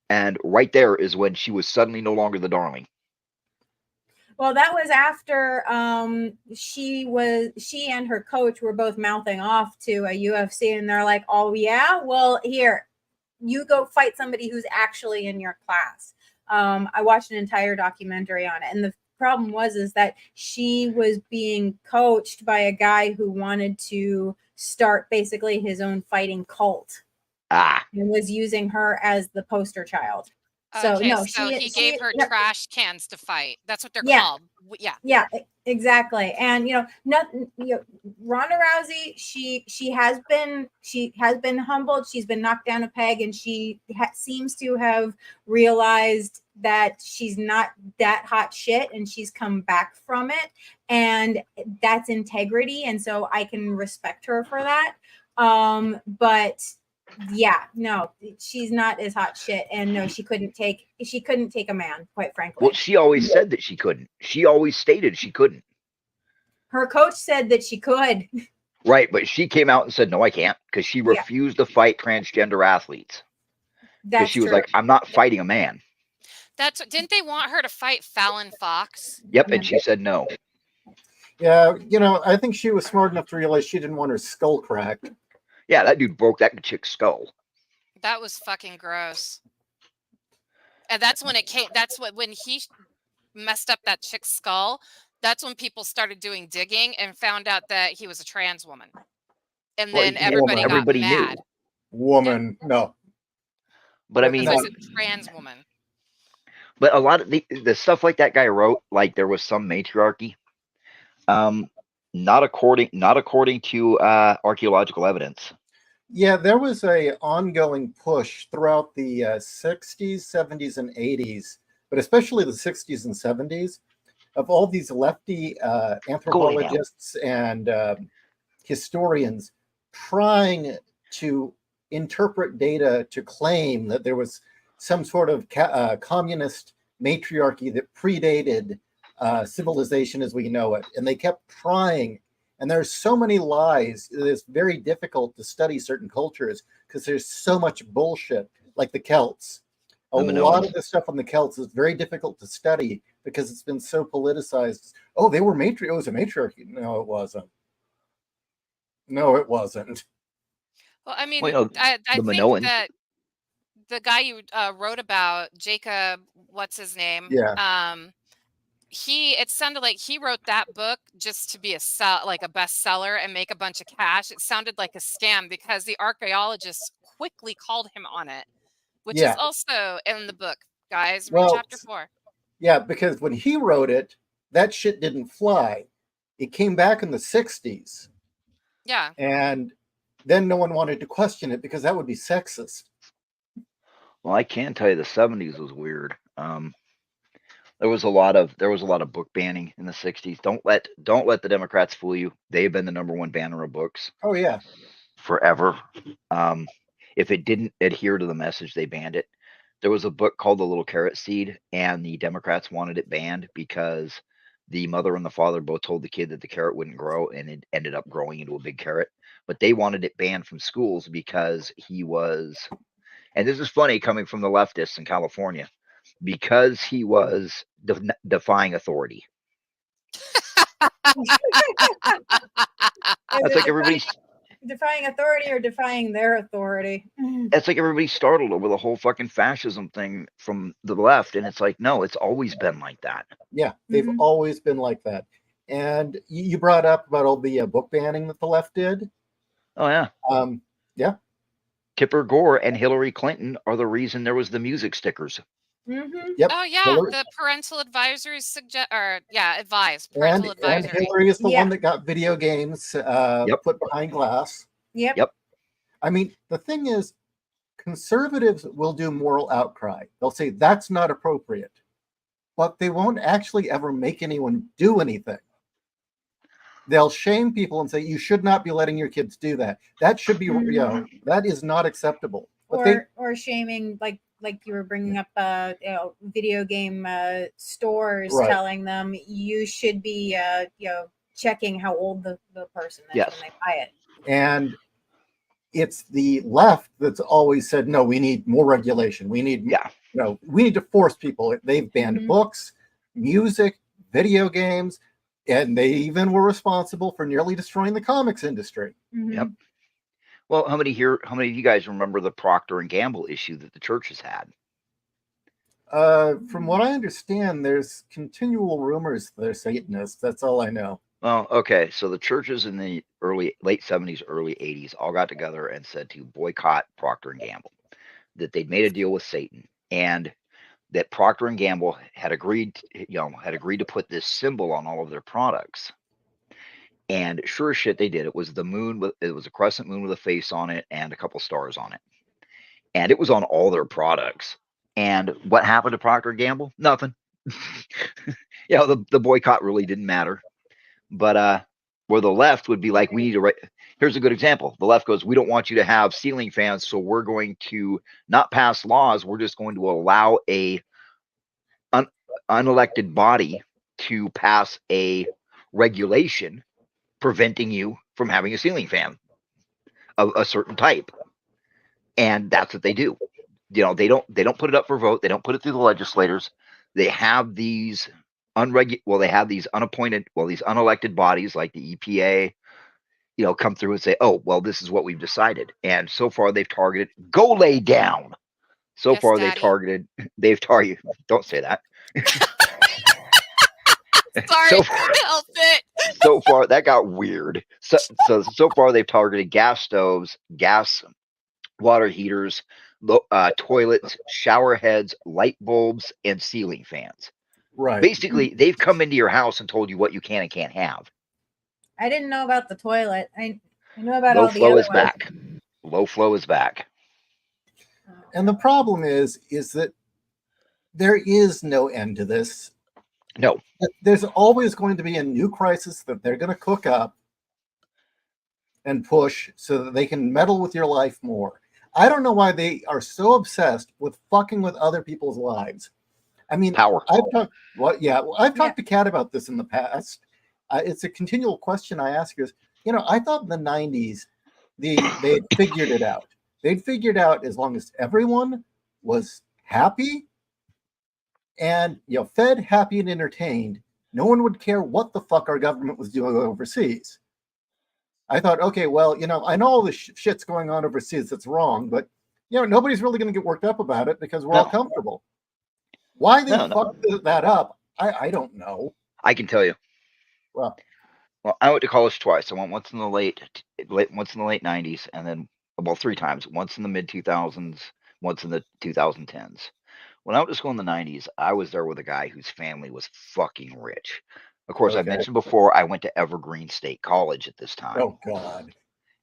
And right there is when she was suddenly no longer the darling. Well, that was after she and her coach were both mouthing off to a UFC, and they're like, "Oh yeah, well here, you go fight somebody who's actually in your class." I watched an entire documentary on it, and the problem is that she was being coached by a guy who wanted to start basically his own fighting cult. and was using her as the poster child. So Okay, no, so he gave her no, trash cans to fight. That's what they're Yeah. called. Yeah. yeah, exactly. And nothing. Ronda Rousey, she has been humbled. She's been knocked down a peg, and she seems to have realized that she's not that hot shit, and she's come back from it, and that's integrity. And so I can respect her for that. But yeah, no, she's not as hot shit, and no, she couldn't take a man, quite frankly. Well, she always said that she couldn't. She always stated she couldn't. Her coach said that she could. Right, but she came out and said, no, I can't, because she refused to fight transgender athletes. Because she was like, I'm not fighting a man. Didn't they want her to fight Fallon Fox? Yep, and she said no. Yeah, I think she was smart enough to realize she didn't want her skull cracked. Yeah, that dude broke that chick's skull. That was fucking gross. And that's when when he messed up that chick's skull, that's when people started doing digging and found out that he was a trans woman. And then everybody got mad. Knew. Woman, no. But I mean, there's a trans woman. But a lot of the stuff like that guy wrote, like there was some matriarchy. Not according to archaeological evidence. Yeah, there was a ongoing push throughout the 60s, 70s, and 80s, but especially the 60s and 70s, of all these lefty anthropologists and historians trying to interpret data to claim that there was some sort of communist matriarchy that predated civilization as we know it. And they kept trying. And there's so many lies. It's very difficult to study certain cultures because there's so much bullshit, like the Celts. A lot of the stuff on the Celts is very difficult to study because it's been so politicized. Oh, they were it was a matriarchy. No, it wasn't. No, it wasn't. Well, I mean, Well, I think Minoans. that the guy you wrote about, Jacob, what's his name? Yeah. It sounded like he wrote that book just to be a bestseller and make a bunch of cash. It sounded like a scam because the archaeologists quickly called him on it, which is also in the book, guys. Read chapter 4. Yeah, because when he wrote it, that shit didn't fly. It came back in the 60s. Yeah. And then no one wanted to question it because that would be sexist. Well, I can tell you the 70s was weird. There was a lot of book banning in the 60s. Don't let the Democrats fool you. They've been the #1 banner of books. Oh yeah. Forever. If it didn't adhere to the message, they banned it. There was a book called The Little Carrot Seed, and the Democrats wanted it banned because the mother and the father both told the kid that the carrot wouldn't grow, and it ended up growing into a big carrot. But they wanted it banned from schools because he was, and this is funny coming from the leftists in California, because he was defying authority. That's like everybody's defying authority or defying their authority. It's like everybody's startled over the whole fucking fascism thing from the left, and it's like, no, it's always been like that. Yeah, they've always been like that. And you brought up about all the book banning that the left did. Oh yeah. Yeah. Tipper Gore and Hillary Clinton are the reason there was the music stickers. Yep. Oh yeah, the parental advisories advise parental advisory. And Hillary is the one that got video games put behind glass. Yep. I mean, the thing is, conservatives will do moral outcry. They'll say that's not appropriate, but they won't actually ever make anyone do anything. They'll shame people and say you should not be letting your kids do that. That should be, that is not acceptable. But or shaming like you were bringing up, video game stores telling them you should be, checking how old the person is when they buy it. And it's the left that's always said, no, we need more regulation. We need, we need to force people. They've banned books, music, video games, and they even were responsible for nearly destroying the comics industry. Yep. Well, how many of you guys remember the Procter and Gamble issue that the churches had? From what I understand, there's continual rumors they're Satanists. That's all I know. Well, okay. So the churches in the late 70s, early 80s all got together and said to boycott Procter and Gamble. That they'd made a deal with Satan, and that Procter and Gamble had agreed to put this symbol on all of their products. And sure as shit, they did. It was the moon. It was a crescent moon with a face on it and a couple stars on it, and it was on all their products. And what happened to Procter and Gamble? Nothing. The boycott really didn't matter. But where the left would be like, we need to. Here's a good example. The left goes, we don't want you to have ceiling fans, so we're going to not pass laws. We're just going to allow a unelected body to pass a regulation preventing you from having a ceiling fan of a certain type. And that's what they do. They don't put it up for vote. They don't put it through the legislators. They have these these unelected bodies like the EPA, come through and say, oh, well, this is what we've decided. And so far they've targeted, go lay down. So Yes, far Daddy. they've targeted, don't say that. Sorry, So can't help it. so far that got weird. So far they've targeted gas stoves, gas water heaters, toilets, shower heads, light bulbs, and ceiling fans. Right. Basically, they've come into your house and told you what you can and can't have. I didn't know about the toilet. I know about Low all the flow other is back. Low flow is back. And the problem is that there is no end to this. No. There's always going to be a new crisis that they're going to cook up and push so that they can meddle with your life more. I don't know why they are so obsessed with fucking with other people's lives. I mean, Power. I've talked to Kat about this in the past. It's a continual question I ask her is, I thought in the 90s they had figured it out. They'd figured out as long as everyone was happy and fed, happy, and entertained, no one would care what the fuck our government was doing overseas. I thought, okay, well, I know all this shit's going on overseas that's wrong, but nobody's really going to get worked up about it because we're all comfortable. Why they fucked that up, I don't know. I can tell you. Well, I went to college twice. I went once in the late 90s, and then three times. Once in the mid 2000s, once in the 2010s. When I went to school in the 90s, I was there with a guy whose family was fucking rich. Of course, I mentioned before I went to Evergreen State College at this time. Oh God!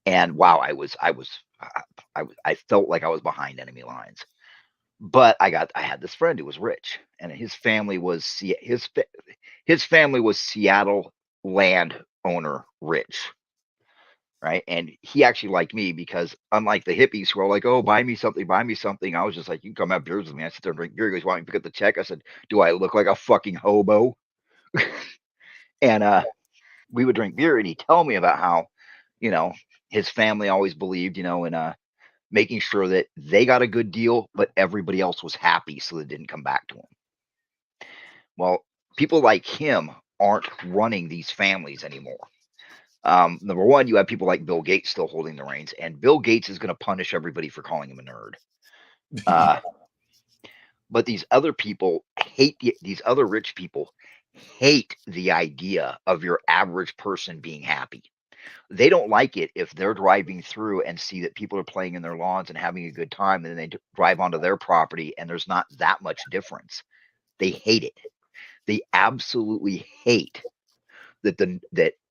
And wow, I felt like I was behind enemy lines. But I had this friend who was rich, and his family was Seattle landowner rich, right? And he actually liked me because unlike the hippies who are like, "Oh, buy me something," I was just like, "You can come have beers with me." I sit there and drink beer. He goes, "Why don't you pick up the check?" I said, "Do I look like a fucking hobo?" And we would drink beer, and he'd tell me about how, his family always believed, in making sure that they got a good deal, but everybody else was happy so it didn't come back to him. Well, people like him aren't running these families anymore. Number one, you have people like Bill Gates still holding the reins, and Bill Gates is going to punish everybody for calling him a nerd. But these other people these other rich people hate the idea of your average person being happy. They don't like it if they're driving through and see that people are playing in their lawns and having a good time, and then they drive onto their property and there's not that much difference. They hate it. They absolutely hate that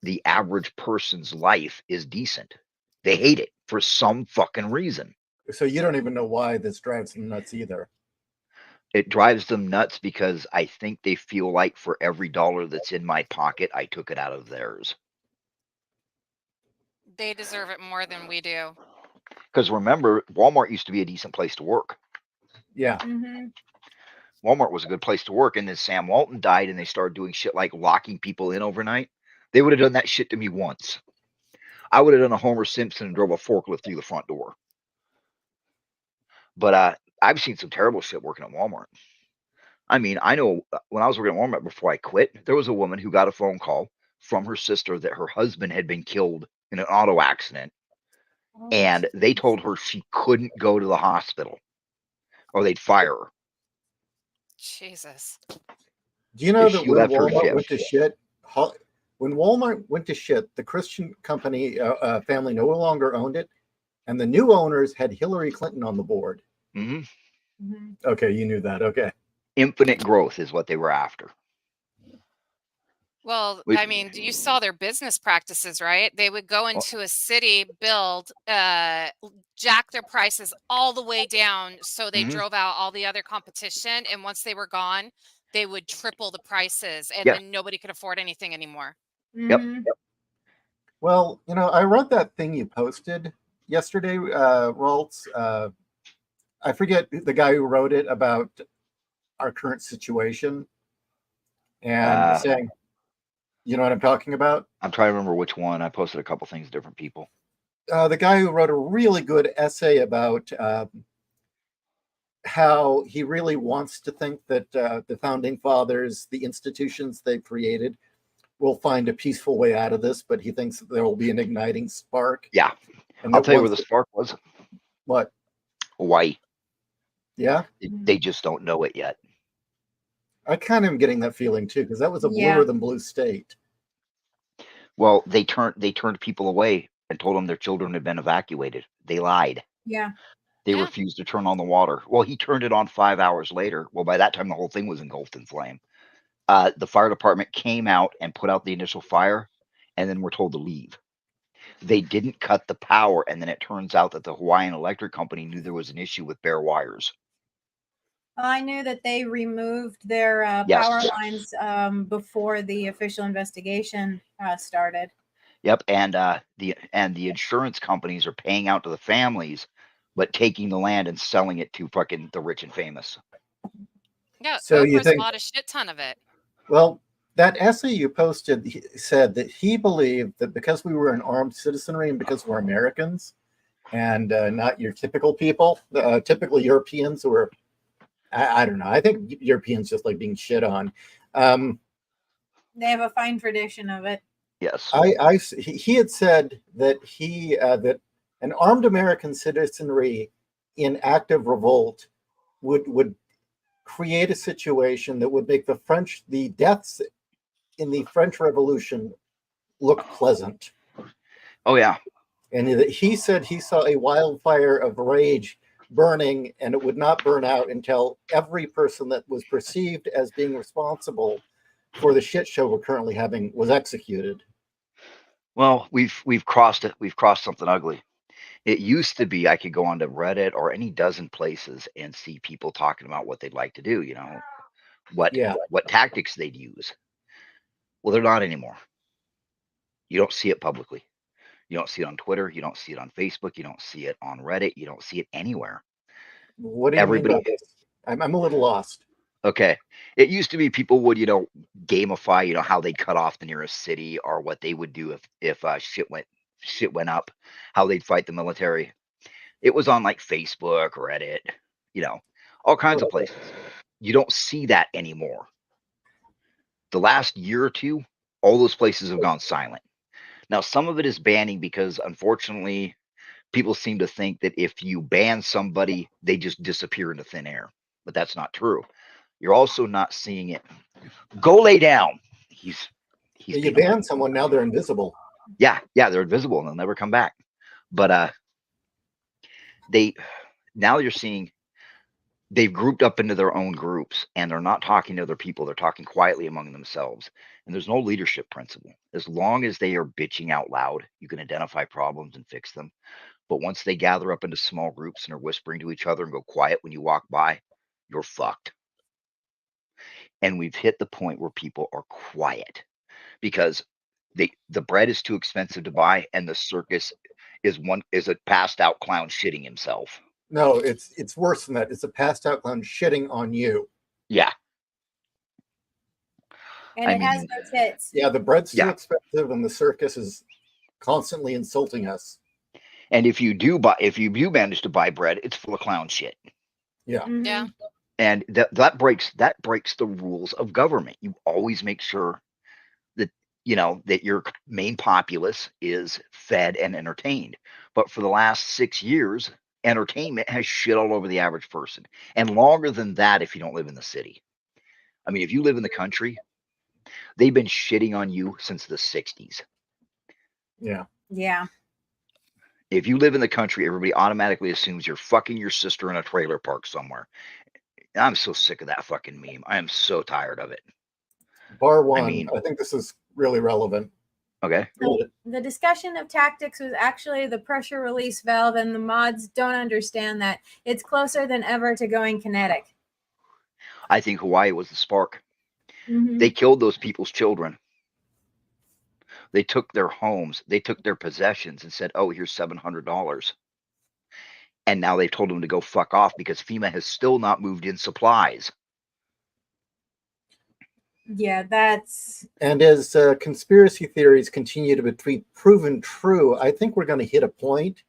the average person's life is decent. They hate it for some fucking reason. So you don't even know why this drives them nuts either. It drives them nuts because I think they feel like for every dollar that's in my pocket, I took it out of theirs. They deserve it more than we do. Because remember, Walmart used to be a decent place to work. Yeah. Mm-hmm. Walmart was a good place to work. And then Sam Walton died and they started doing shit like locking people in overnight. They would have done that shit to me once. I would have done a Homer Simpson and drove a forklift through the front door. But I've seen some terrible shit working at Walmart. I mean, I know when I was working at Walmart before I quit, there was a woman who got a phone call from her sister that her husband had been killed in an auto accident. Oh, And they told her she couldn't go to the hospital or they'd fire her. Jesus. Do you know If that she when left her Walmart shift. went to shit, When Walmart went to shit, the Christian company family no longer owned it, and the new owners had Hillary Clinton on the board. Hmm. Okay, you knew that. Okay. Infinite growth is what they were after. Well, I mean, you saw their business practices, right? They would go into a city, build, jack their prices all the way down, so they drove out all the other competition. And once they were gone, they would triple the prices, and then nobody could afford anything anymore. Yep. Well, I read that thing you posted yesterday, RALT'S. I forget the guy who wrote it about our current situation, and saying, you know what I'm talking about? I'm trying to remember which one. I posted a couple things to different people. The guy who wrote a really good essay about how he really wants to think that the founding fathers, the institutions they created, will find a peaceful way out of this, but he thinks there will be an igniting spark. Yeah. And I'll tell you where the spark was. What? Hawaii. Yeah? They just don't know it yet. I kind of am getting that feeling too, because that was a bluer than blue state. Well, they turned people away and told them their children had been evacuated. They lied. Yeah. They refused to turn on the water. Well, he turned it on 5 hours later. Well, by that time, the whole thing was engulfed in flame. The fire department came out and put out the initial fire, and then were told to leave. They didn't cut the power, and then it turns out that the Hawaiian Electric Company knew there was an issue with bare wires. I knew that they removed their power lines before the official investigation started. Yep, and the insurance companies are paying out to the families, but taking the land and selling it to fucking the rich and famous. Yeah, so Oprah's bought a shit ton of it. Well, that essay you posted said that he believed that because we were an armed citizenry and because we're Americans and not your typical people, typical Europeans who are, I don't know, I think Europeans just like being shit on. They have a fine tradition of it. Yes. He had said that that an armed American citizenry in active revolt would create a situation that would make the deaths in the French Revolution look pleasant. Oh yeah. And he said he saw a wildfire of rage burning, and it would not burn out until every person that was perceived as being responsible for the shit show we're currently having was executed. Well, we've crossed it. We've crossed something ugly. It used to be I could go onto Reddit or any dozen places and see people talking about what they'd like to do, what tactics they'd use. Well, they're not anymore. You don't see it publicly. You don't see it on Twitter. You don't see it on Facebook. You don't see it on Reddit. You don't see it anywhere. What do you mean by this? I'm a little lost. Okay. It used to be people would, gamify, how they'd cut off the nearest city, or what they would do if shit went up, how they'd fight the military. It was on like Facebook, Reddit, all kinds of places. You don't see that anymore. The last year or two, all those places have gone silent. Now, some of it is banning because, unfortunately, people seem to think that if you ban somebody, they just disappear into thin air. But that's not true. You're also not seeing it. Go lay down. You ban someone, now they're invisible. Yeah, they're invisible and they'll never come back. But now you're seeing they've grouped up into their own groups, and they're not talking to other people. They're talking quietly among themselves. And there's no leadership principle. As long as they are bitching out loud, you can identify problems and fix them. But once they gather up into small groups and are whispering to each other and go quiet when you walk by, you're fucked. And we've hit the point where people are quiet because the bread is too expensive to buy, and the circus is a passed out clown shitting himself. No, it's worse than that. It's a passed out clown shitting on you. Yeah. And it has no tits. Yeah, the bread's too expensive, and the circus is constantly insulting us. And if you do manage to buy bread, it's full of clown shit. Yeah. Mm-hmm. Yeah. And that breaks the rules of government. You always make sure that that your main populace is fed and entertained. But for the last 6 years, entertainment has shit all over the average person, and longer than that if you don't live in the city. I mean, if you live in the country, They've been shitting on you since the 60s. Yeah. Yeah. If you live in the country, everybody automatically assumes you're fucking your sister in a trailer park somewhere. I'm so sick of that fucking meme. I am so tired of it. Bar one. I mean, I think this is really relevant. Okay. The discussion of tactics was actually the pressure release valve, and the mods don't understand that. It's closer than ever to going kinetic. I think Hawaii was the spark. Mm-hmm. They killed those people's children. They took their homes. They took their possessions and said, oh, here's $700. And now they've told them to go fuck off because FEMA has still not moved in supplies. Yeah, that's... And as conspiracy theories continue to be proven true, I think we're going to hit a point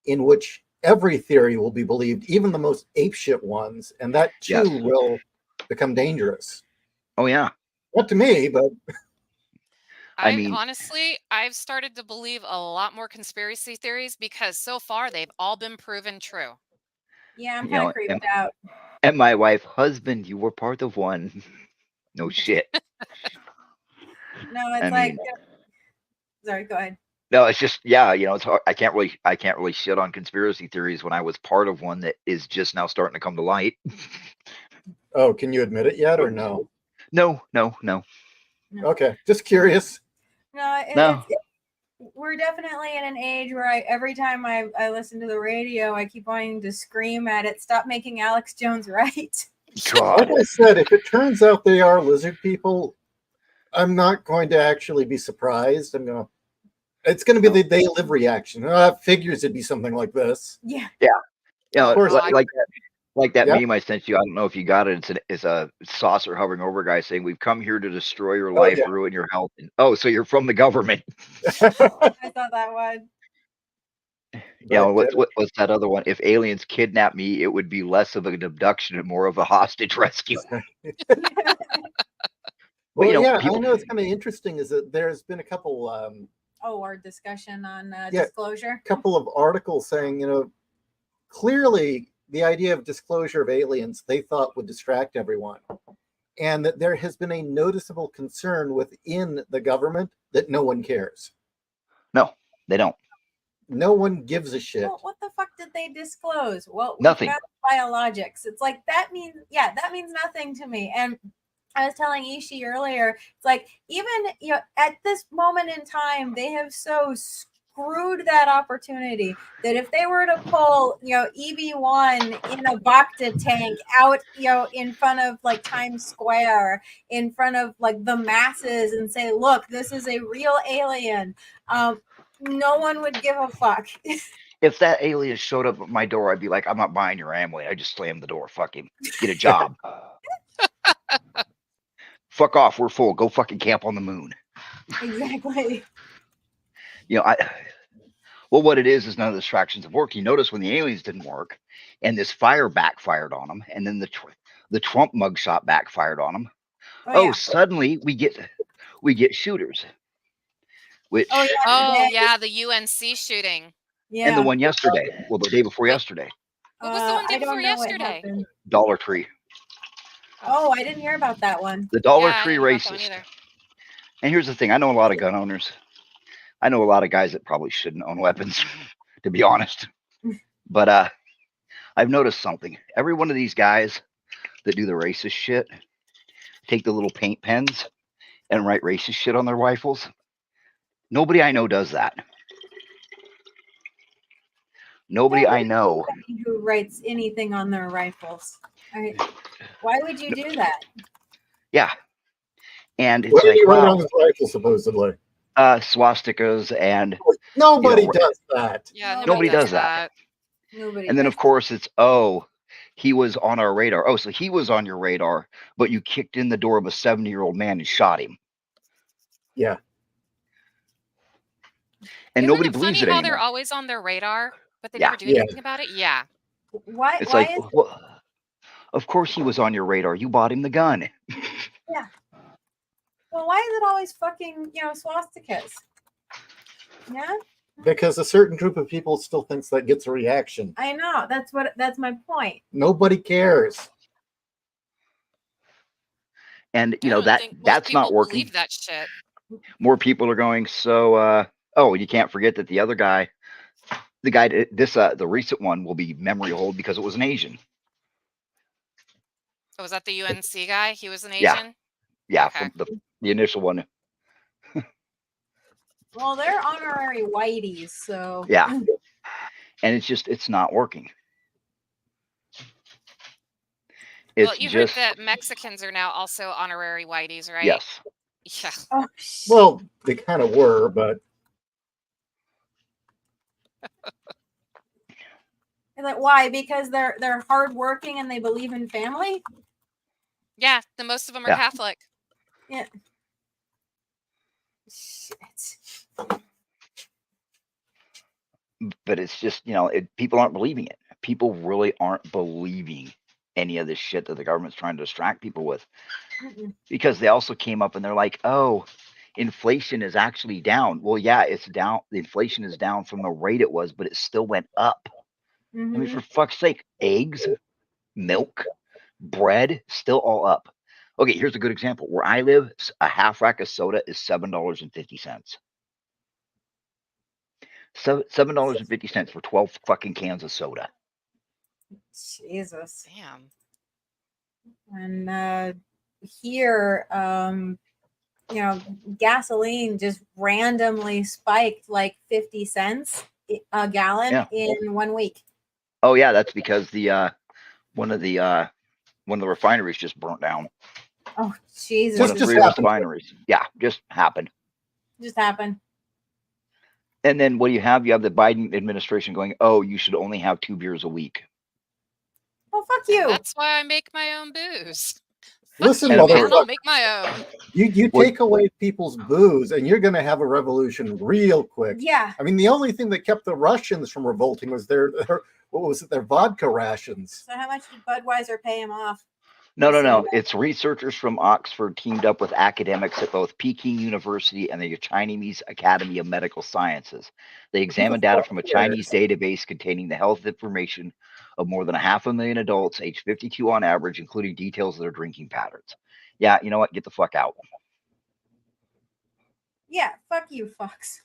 in which every theory will be believed, even the most apeshit ones, and that too will become dangerous. Oh, yeah. Not to me, but... I mean, honestly, I've started to believe a lot more conspiracy theories because so far they've all been proven true. Yeah, I'm kind of creeped out. And my wife, husband, you were part of one. No shit. No, it's sorry, go ahead. No, it's just, yeah, it's hard. I can't really shit on conspiracy theories when I was part of one that is just now starting to come to light. Oh, can you admit it yet or no? No. Okay, just curious. No, we're definitely in an age where every time I listen to the radio, I keep wanting to scream at it, stop making Alex Jones right. God. Like I said, if it turns out they are lizard people, I'm not going to actually be surprised. It's going to be the they live reaction. Figures it'd be something like this. Yeah. Of course, like that Yeah. meme I sent you. I don't know if you got it. It's a saucer hovering over a guy saying, "We've come here to destroy your life, ruin your health." And, so you're from the government. I thought that one. Yeah, what's that other one? If aliens kidnap me, it would be less of an abduction and more of a hostage rescue. Well, I know it's kind of interesting is that there's been a couple our discussion on disclosure. A couple of articles saying, clearly the idea of disclosure of aliens they thought would distract everyone. And that there has been a noticeable concern within the government that no one cares. No, they don't. No one gives a shit. Well, what the fuck did they disclose? Well, nothing. Biologics. It's like that means nothing to me. And I was telling Ishi earlier, it's like even at this moment in time, they have so screwed that opportunity that if they were to pull EB1 in a Bacta tank out in front of like Times Square, in front of like the masses, and say, look, this is a real alien, no one would give a fuck. If that alien showed up at my door, I'd be like, I'm not buying your Amway. I just slammed the door. Fuck him. Get a job. Fuck off. We're full. Go fucking camp on the moon. Exactly. What it is none of the distractions have worked. You notice when the aliens didn't work and this fire backfired on them, and then the Trump mugshot backfired on them. Suddenly we get shooters. Which the UNC shooting. Yeah. And the one yesterday. Well, the day before yesterday. What was the one day before yesterday? Dollar Tree. Oh, I didn't hear about that one. The Dollar Tree racist. And here's the thing. I know a lot of gun owners. I know a lot of guys that probably shouldn't own weapons, to be honest. But I've noticed something. Every one of these guys that do the racist shit take the little paint pens and write racist shit on their rifles. Nobody I know does that. Nobody I know who writes anything on their rifles. Why would you do that? Yeah. And it's what did he write on his rifle, supposedly? Swastikas and nobody does that. Yeah, nobody does that. Nobody. And then of course it's he was on our radar. Oh, so he was on your radar, but you kicked in the door of a 70-year-old man and shot him. Yeah. And nobody believes it anymore. They're always on their radar, but they never do anything about it. Yeah. Why? It's why well, of course he was on your radar. You bought him the gun. Yeah. Well, why is it always fucking swastikas? Yeah. Because a certain group of people still thinks that gets a reaction. I know. That's my point. Nobody cares. And I don't think most that's not people working. believe that shit. More people are going. So, oh, you can't forget that the other guy, the recent one will be memory hold because it was an Asian. Oh, was that the UNC guy? He was an Yeah. Asian? Yeah, Okay. from the initial one. Well, they're honorary whiteys, so Yeah. And it's not working. Well, you heard that Mexicans are now also honorary whiteys, right? Yes. Yeah. Oh, Well, they kind of were, but like, why? Because they're hardworking and they believe in family. Yeah, the most of them are Yeah. Catholic. Yeah. Shit. But it's just, people aren't believing it. People really aren't believing any of this shit that the government's trying to distract people with. Because they also came up and they're like, oh, inflation is actually down. Well, yeah, it's down. The inflation is down from the rate it was, but it still went up. I mean, for fuck's sake, eggs, milk, bread, still all up. Okay, here's a good example. Where I live, a half rack of soda is $7.50. So $7.50 for 12 fucking cans of soda. Jesus. Damn. And here, gasoline just randomly spiked like 50 cents a gallon in 1 week. Oh yeah, that's because one of the refineries just burnt down. Oh Jesus! One of three refineries. Yeah, just happened. Just happened. And then what do you have? You have the Biden administration going, "Oh, you should only have 2 beers a week." Well, fuck you. That's why I make my own booze. Listen, you, man, motherfucker. I'll make my own. You take away people's booze, and you're going to have a revolution real quick. Yeah. I mean, the only thing that kept the Russians from revolting was their vodka rations. So how much did Budweiser pay him off? No. It's researchers from Oxford teamed up with academics at both Peking University and the Chinese Academy of Medical Sciences. They examined data from a Chinese database containing the health information of more than 500,000 adults aged 52 on average, including details of their drinking patterns. Yeah, you know what? Get the fuck out. Yeah, fuck you, fucks.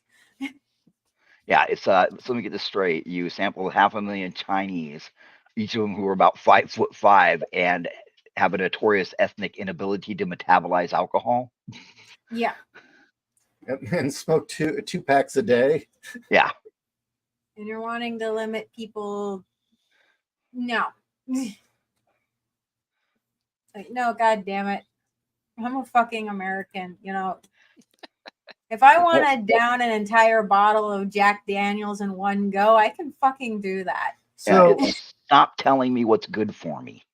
Yeah, it's so let me get this straight. You sampled 500,000 Chinese, each of them who are about 5'5" and have a notorious ethnic inability to metabolize alcohol. Yeah. And smoke two packs a day. Yeah. And you're wanting to limit people. No. Like, no, god damn it. I'm a fucking American, If I want to down an entire bottle of Jack Daniels in one go, I can fucking do that. So stop telling me what's good for me.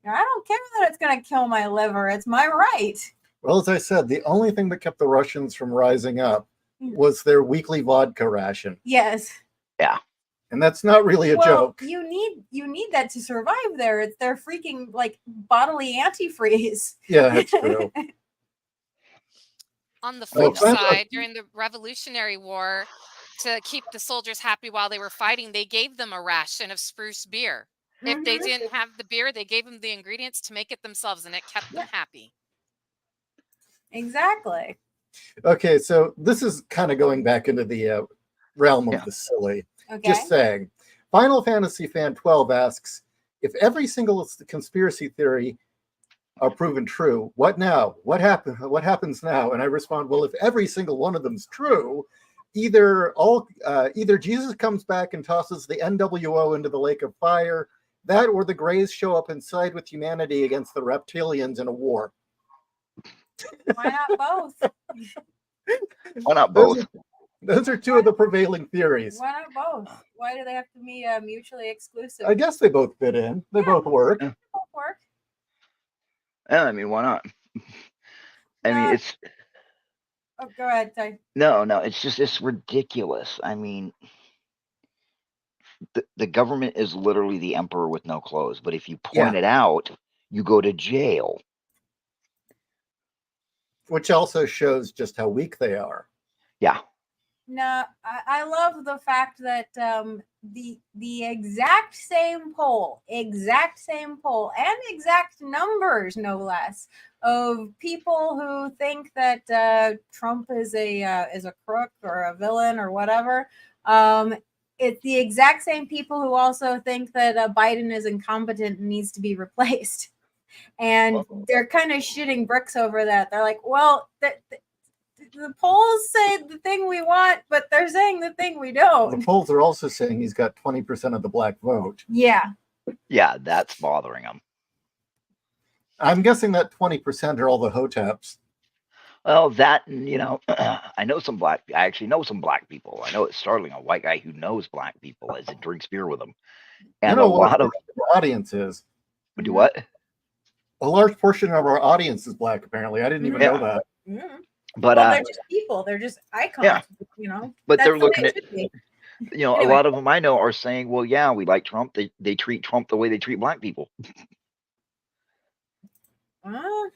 I don't care that it's going to kill my liver. It's my right. Well, as I said, the only thing that kept the Russians from rising up was their weekly vodka ration. Yes. Yeah. And that's not really a joke. You need that to survive there. It's their freaking like bodily antifreeze. Yeah, that's true. On the flip side, during the Revolutionary War, to keep the soldiers happy while they were fighting, they gave them a ration of spruce beer. If they didn't have the beer, they gave them the ingredients to make it themselves, and it kept them happy. Exactly. Okay, so this is kind of going back into the realm of the silly. Okay. Just saying. Final Fantasy Fan 12 asks, if every single conspiracy theory are proven true, what now? What happens now? And I respond, well, if every single one of them's true, either Jesus comes back and tosses the NWO into the lake of fire, that or the Greys show up and side with humanity against the reptilians in a war. Why not both? Why not both? Those are two of the prevailing theories. Why not both? Why do they have to be mutually exclusive? I guess they both fit in. They both work. They both work. Yeah, I mean, why not? I mean, it's... Oh, go ahead, sorry. No, it's ridiculous. I mean, the government is literally the emperor with no clothes. But if you point it out, you go to jail. Which also shows just how weak they are. Yeah. No, I love the fact that the exact same poll, and exact numbers, no less, of people who think that Trump is a crook or a villain or whatever. It's the exact same people who also think that Biden is incompetent and needs to be replaced. And they're kind of shitting bricks over that. They're like, well, the polls say the thing we want, but they're saying the thing we don't. The polls are also saying he's got 20% of the black vote. Yeah. Yeah, that's bothering him. I'm guessing that 20% are all the hoteps. Well, that, you know, I actually know some black people. I know it's startling, a white guy who knows black people as it drinks beer with them. And you know a lot of the audience is. Do what? A large portion of our audience is black, apparently. I didn't even know that. Mm-hmm. But well, they're just people. They're just icons. Yeah. You know. But they're looking at, you know, anyway. A lot of them I know are saying, well, yeah, we like Trump. They treat Trump the way they treat black people. Well.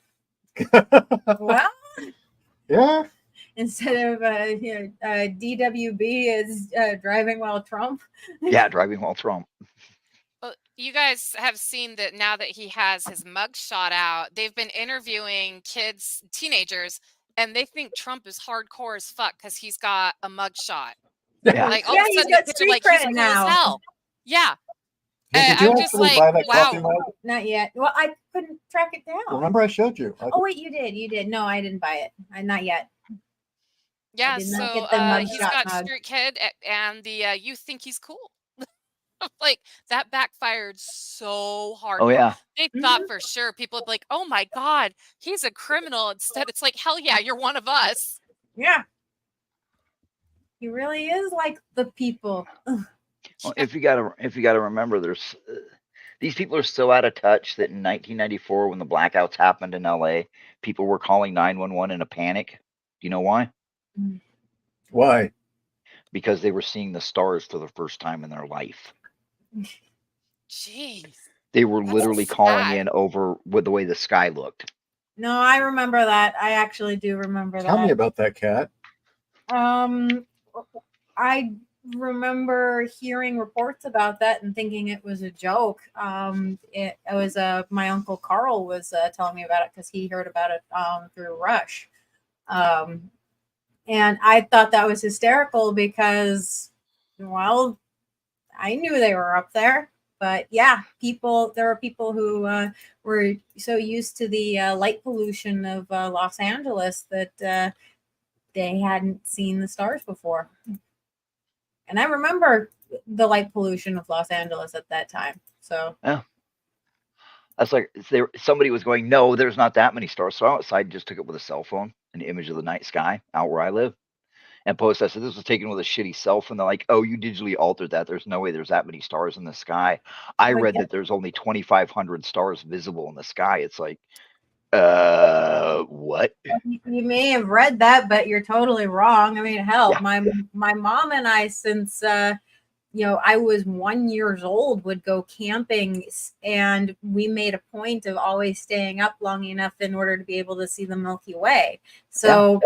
Yeah. Instead of DWB is driving while Trump. Yeah, driving while Trump. Well, you guys have seen that now that he has his mugshot out, they've been interviewing teenagers, and they think Trump is hardcore as fuck because he's got a mugshot. Yeah. Like all of a sudden, the kids are like, he's cool as hell. Yeah. Did you I'm just like, buy that wow. coffee mug? Not yet. Well, I couldn't track it down. Remember I showed you. Oh, wait, you did. You did. No, I didn't buy it. Not yet. Yeah, so he's got mug. street kid, and the you think he's cool. Like, that backfired so hard. Oh, yeah. They thought for sure people would be like, oh my God, he's a criminal. Instead, it's like, hell yeah, you're one of us. Yeah. He really is like the people. Well, if you gotta remember, there's these people are so out of touch that in 1994, when the blackouts happened in LA, people were calling 911 in a panic. Do you know why? Why? Because they were seeing the stars for the first time in their life. Jeez. They were literally calling in over with the way the sky looked. No, I remember that. I actually do remember that. Tell me about that, Kat. I remember hearing reports about that and thinking it was a joke. It was my uncle Carl was telling me about it because he heard about it through Rush. And I thought that was hysterical because, well, I knew they were up there. But yeah, there were people who were so used to the light pollution of Los Angeles that they hadn't seen the stars before. And I remember the light pollution of Los Angeles at that time. So yeah, that's like somebody was going, no, there's not that many stars. So I outside and just took it with a cell phone, an image of the night sky out where I live, and posted. I said, this was taken with a shitty cell phone. They're like, oh, you digitally altered that. There's no way there's that many stars in the sky. I read that there's only 2,500 stars visible in the sky. It's like, what? You may have read that, but you're totally wrong. I mean, hell, Yeah. my mom and I, since I was 1 year old, would go camping, and we made a point of always staying up long enough in order to be able to see the Milky Way. So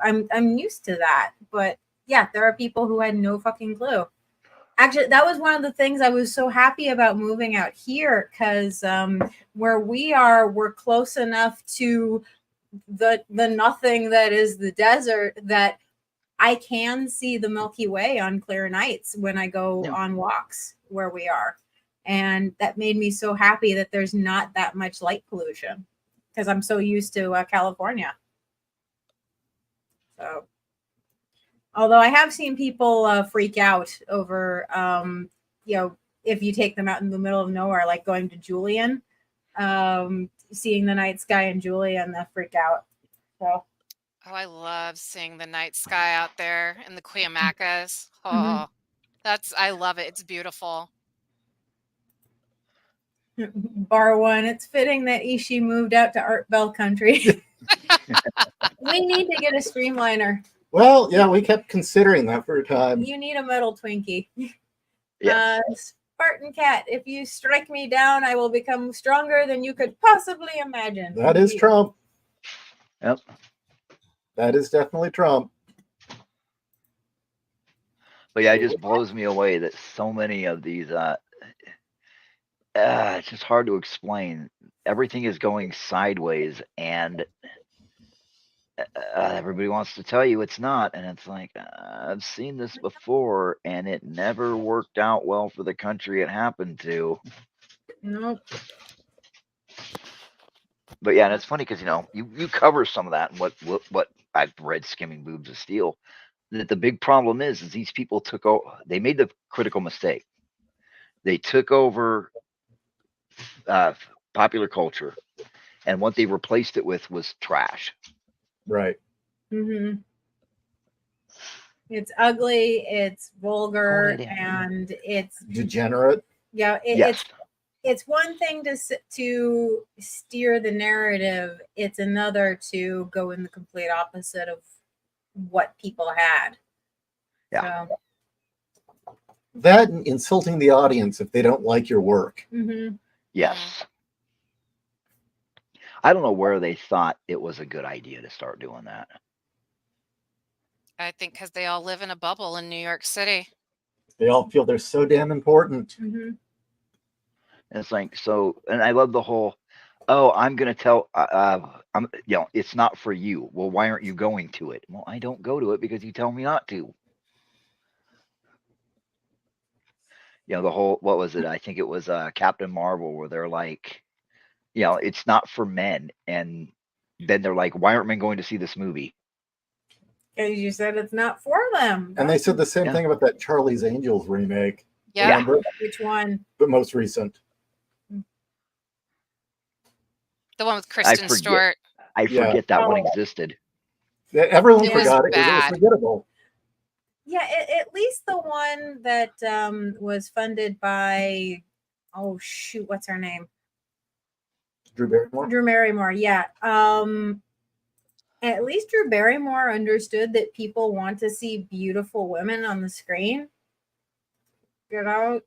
I'm used to that. But yeah, there are people who had no fucking clue. Actually, that was one of the things I was so happy about moving out here, because where we are, we're close enough to the nothing that is the desert that I can see the Milky Way on clear nights when I go on walks where we are. And that made me so happy that there's not that much light pollution, because I'm so used to California. So, although I have seen people freak out over, if you take them out in the middle of nowhere, like going to Julian, seeing the night sky in Julian, they'll freak out. So. Oh, I love seeing the night sky out there in the Cuyamacas. Oh, I love it. It's beautiful. Bar one, it's fitting that Ishii moved out to Art Bell country. We need to get a streamliner. Well, yeah, we kept considering that for a time. You need a metal Twinkie. Yeah. Spartan Cat, if you strike me down, I will become stronger than you could possibly imagine. That is Trump. Yep. That is definitely Trump. But yeah, it just blows me away that so many of these. It's just hard to explain. Everything is going sideways, and everybody wants to tell you it's not, and it's like I've seen this before, and it never worked out well for the country it happened to. Nope. But yeah, and it's funny because you cover some of that and what I've read skimming Boobs of Steel. That the big problem is these people they made the critical mistake. They took over popular culture, and what they replaced it with was trash. Right. Mm-hmm. It's ugly, it's vulgar, and it's degenerate. Yeah, yes. It's one thing to steer the narrative. It's another to go in the complete opposite of what people had. Yeah. So. That and insulting the audience if they don't like your work. Mm-hmm. Yes. I don't know where they thought it was a good idea to start doing that. I think because they all live in a bubble in New York City. They all feel they're so damn important. Mm-hmm. And it's like, and I love the whole, I'm going to tell, it's not for you. Well, why aren't you going to it? Well, I don't go to it because you tell me not to. The whole, what was it? I think it was Captain Marvel, where they're like, it's not for men. And then they're like, why aren't men going to see this movie? Because you said it's not for them. And they said the same thing about that Charlie's Angels remake. Yeah. Remember? Which one? The most recent. The one with Kristen Stewart. I forget that one existed. Everyone forgot it. It was forgettable. Yeah, at least the one that was funded by, what's her name? Drew Barrymore. Drew Barrymore, yeah. At least Drew Barrymore understood that people want to see beautiful women on the screen. So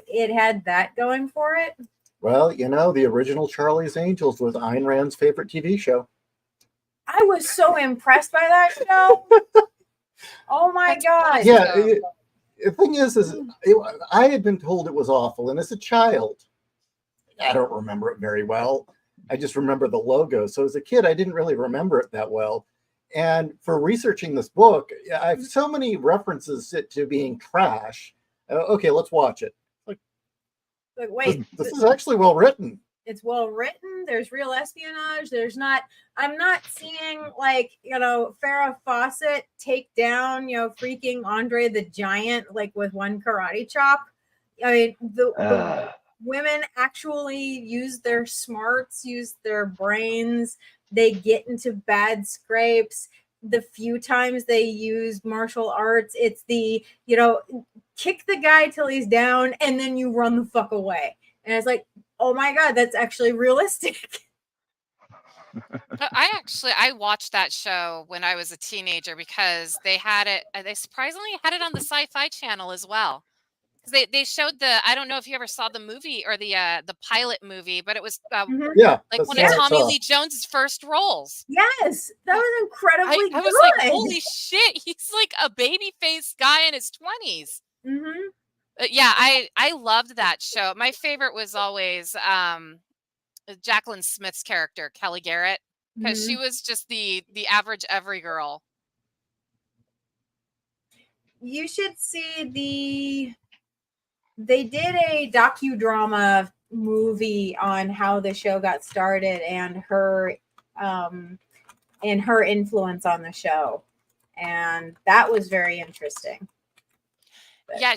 it had that going for it. Well, the original Charlie's Angels was Ayn Rand's favorite TV show. I was so impressed by that show. Oh my God. Yeah. The thing is I had been told it was awful. And as a child, I don't remember it very well. I just remember the logo. So as a kid, I didn't really remember it that well. And for researching this book, I have so many references to being trash. Okay, let's watch it. Like, wait, this is actually well written. It's well written. There's real espionage. I'm not seeing Farrah Fawcett take down, freaking Andre the Giant, with one karate chop. I mean, the women actually use their smarts, use their brains. They get into bad scrapes. The few times they use martial arts, it's the, kick the guy till he's down and then you run the fuck away. And it's like, oh my God, that's actually realistic. I watched that show when I was a teenager because they surprisingly had it on the Sci-Fi Channel as well. They showed I don't know if you ever saw the movie or the pilot movie, but it was one of Tommy Lee Jones's first roles. Yes, that was incredibly good. I was like, holy shit, he's like a baby-faced guy in his 20s. Mm-hmm. Yeah, I loved that show. My favorite was always Jacqueline Smith's character, Kelly Garrett, because she was just the average every girl. You should see they did a docudrama movie on how the show got started and her influence on the show. And that was very interesting. Yeah,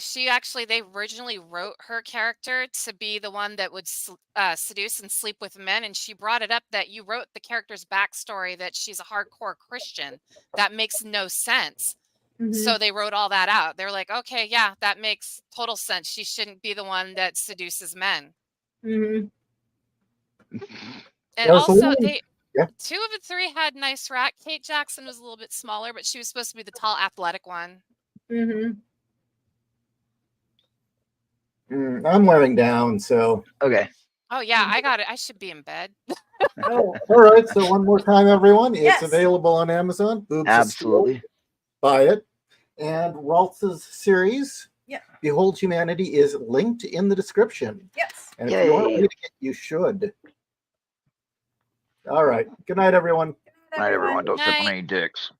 they originally wrote her character to be the one that would seduce and sleep with men. And she brought it up that you wrote the character's backstory that she's a hardcore Christian. That makes no sense. Mm-hmm. So they wrote all that out. They're like, okay, yeah, that makes total sense. She shouldn't be the one that seduces men. Mm-hmm. And also, two of the three had nice rack. Kate Jackson was a little bit smaller, but she was supposed to be the tall, athletic one. Mm-hmm. I'm wearing down, so. Okay. Oh, yeah, I got it. I should be in bed. All right, so one more time, everyone. It's available on Amazon. Boobs Absolutely. Buy it. And RALT'S series, Yeah. Behold Humanity, is linked in the description. Yes. And if you aren't Yay. reading it, you should. All right. Good night, everyone. Night, everyone. Don't step on Night. any dicks.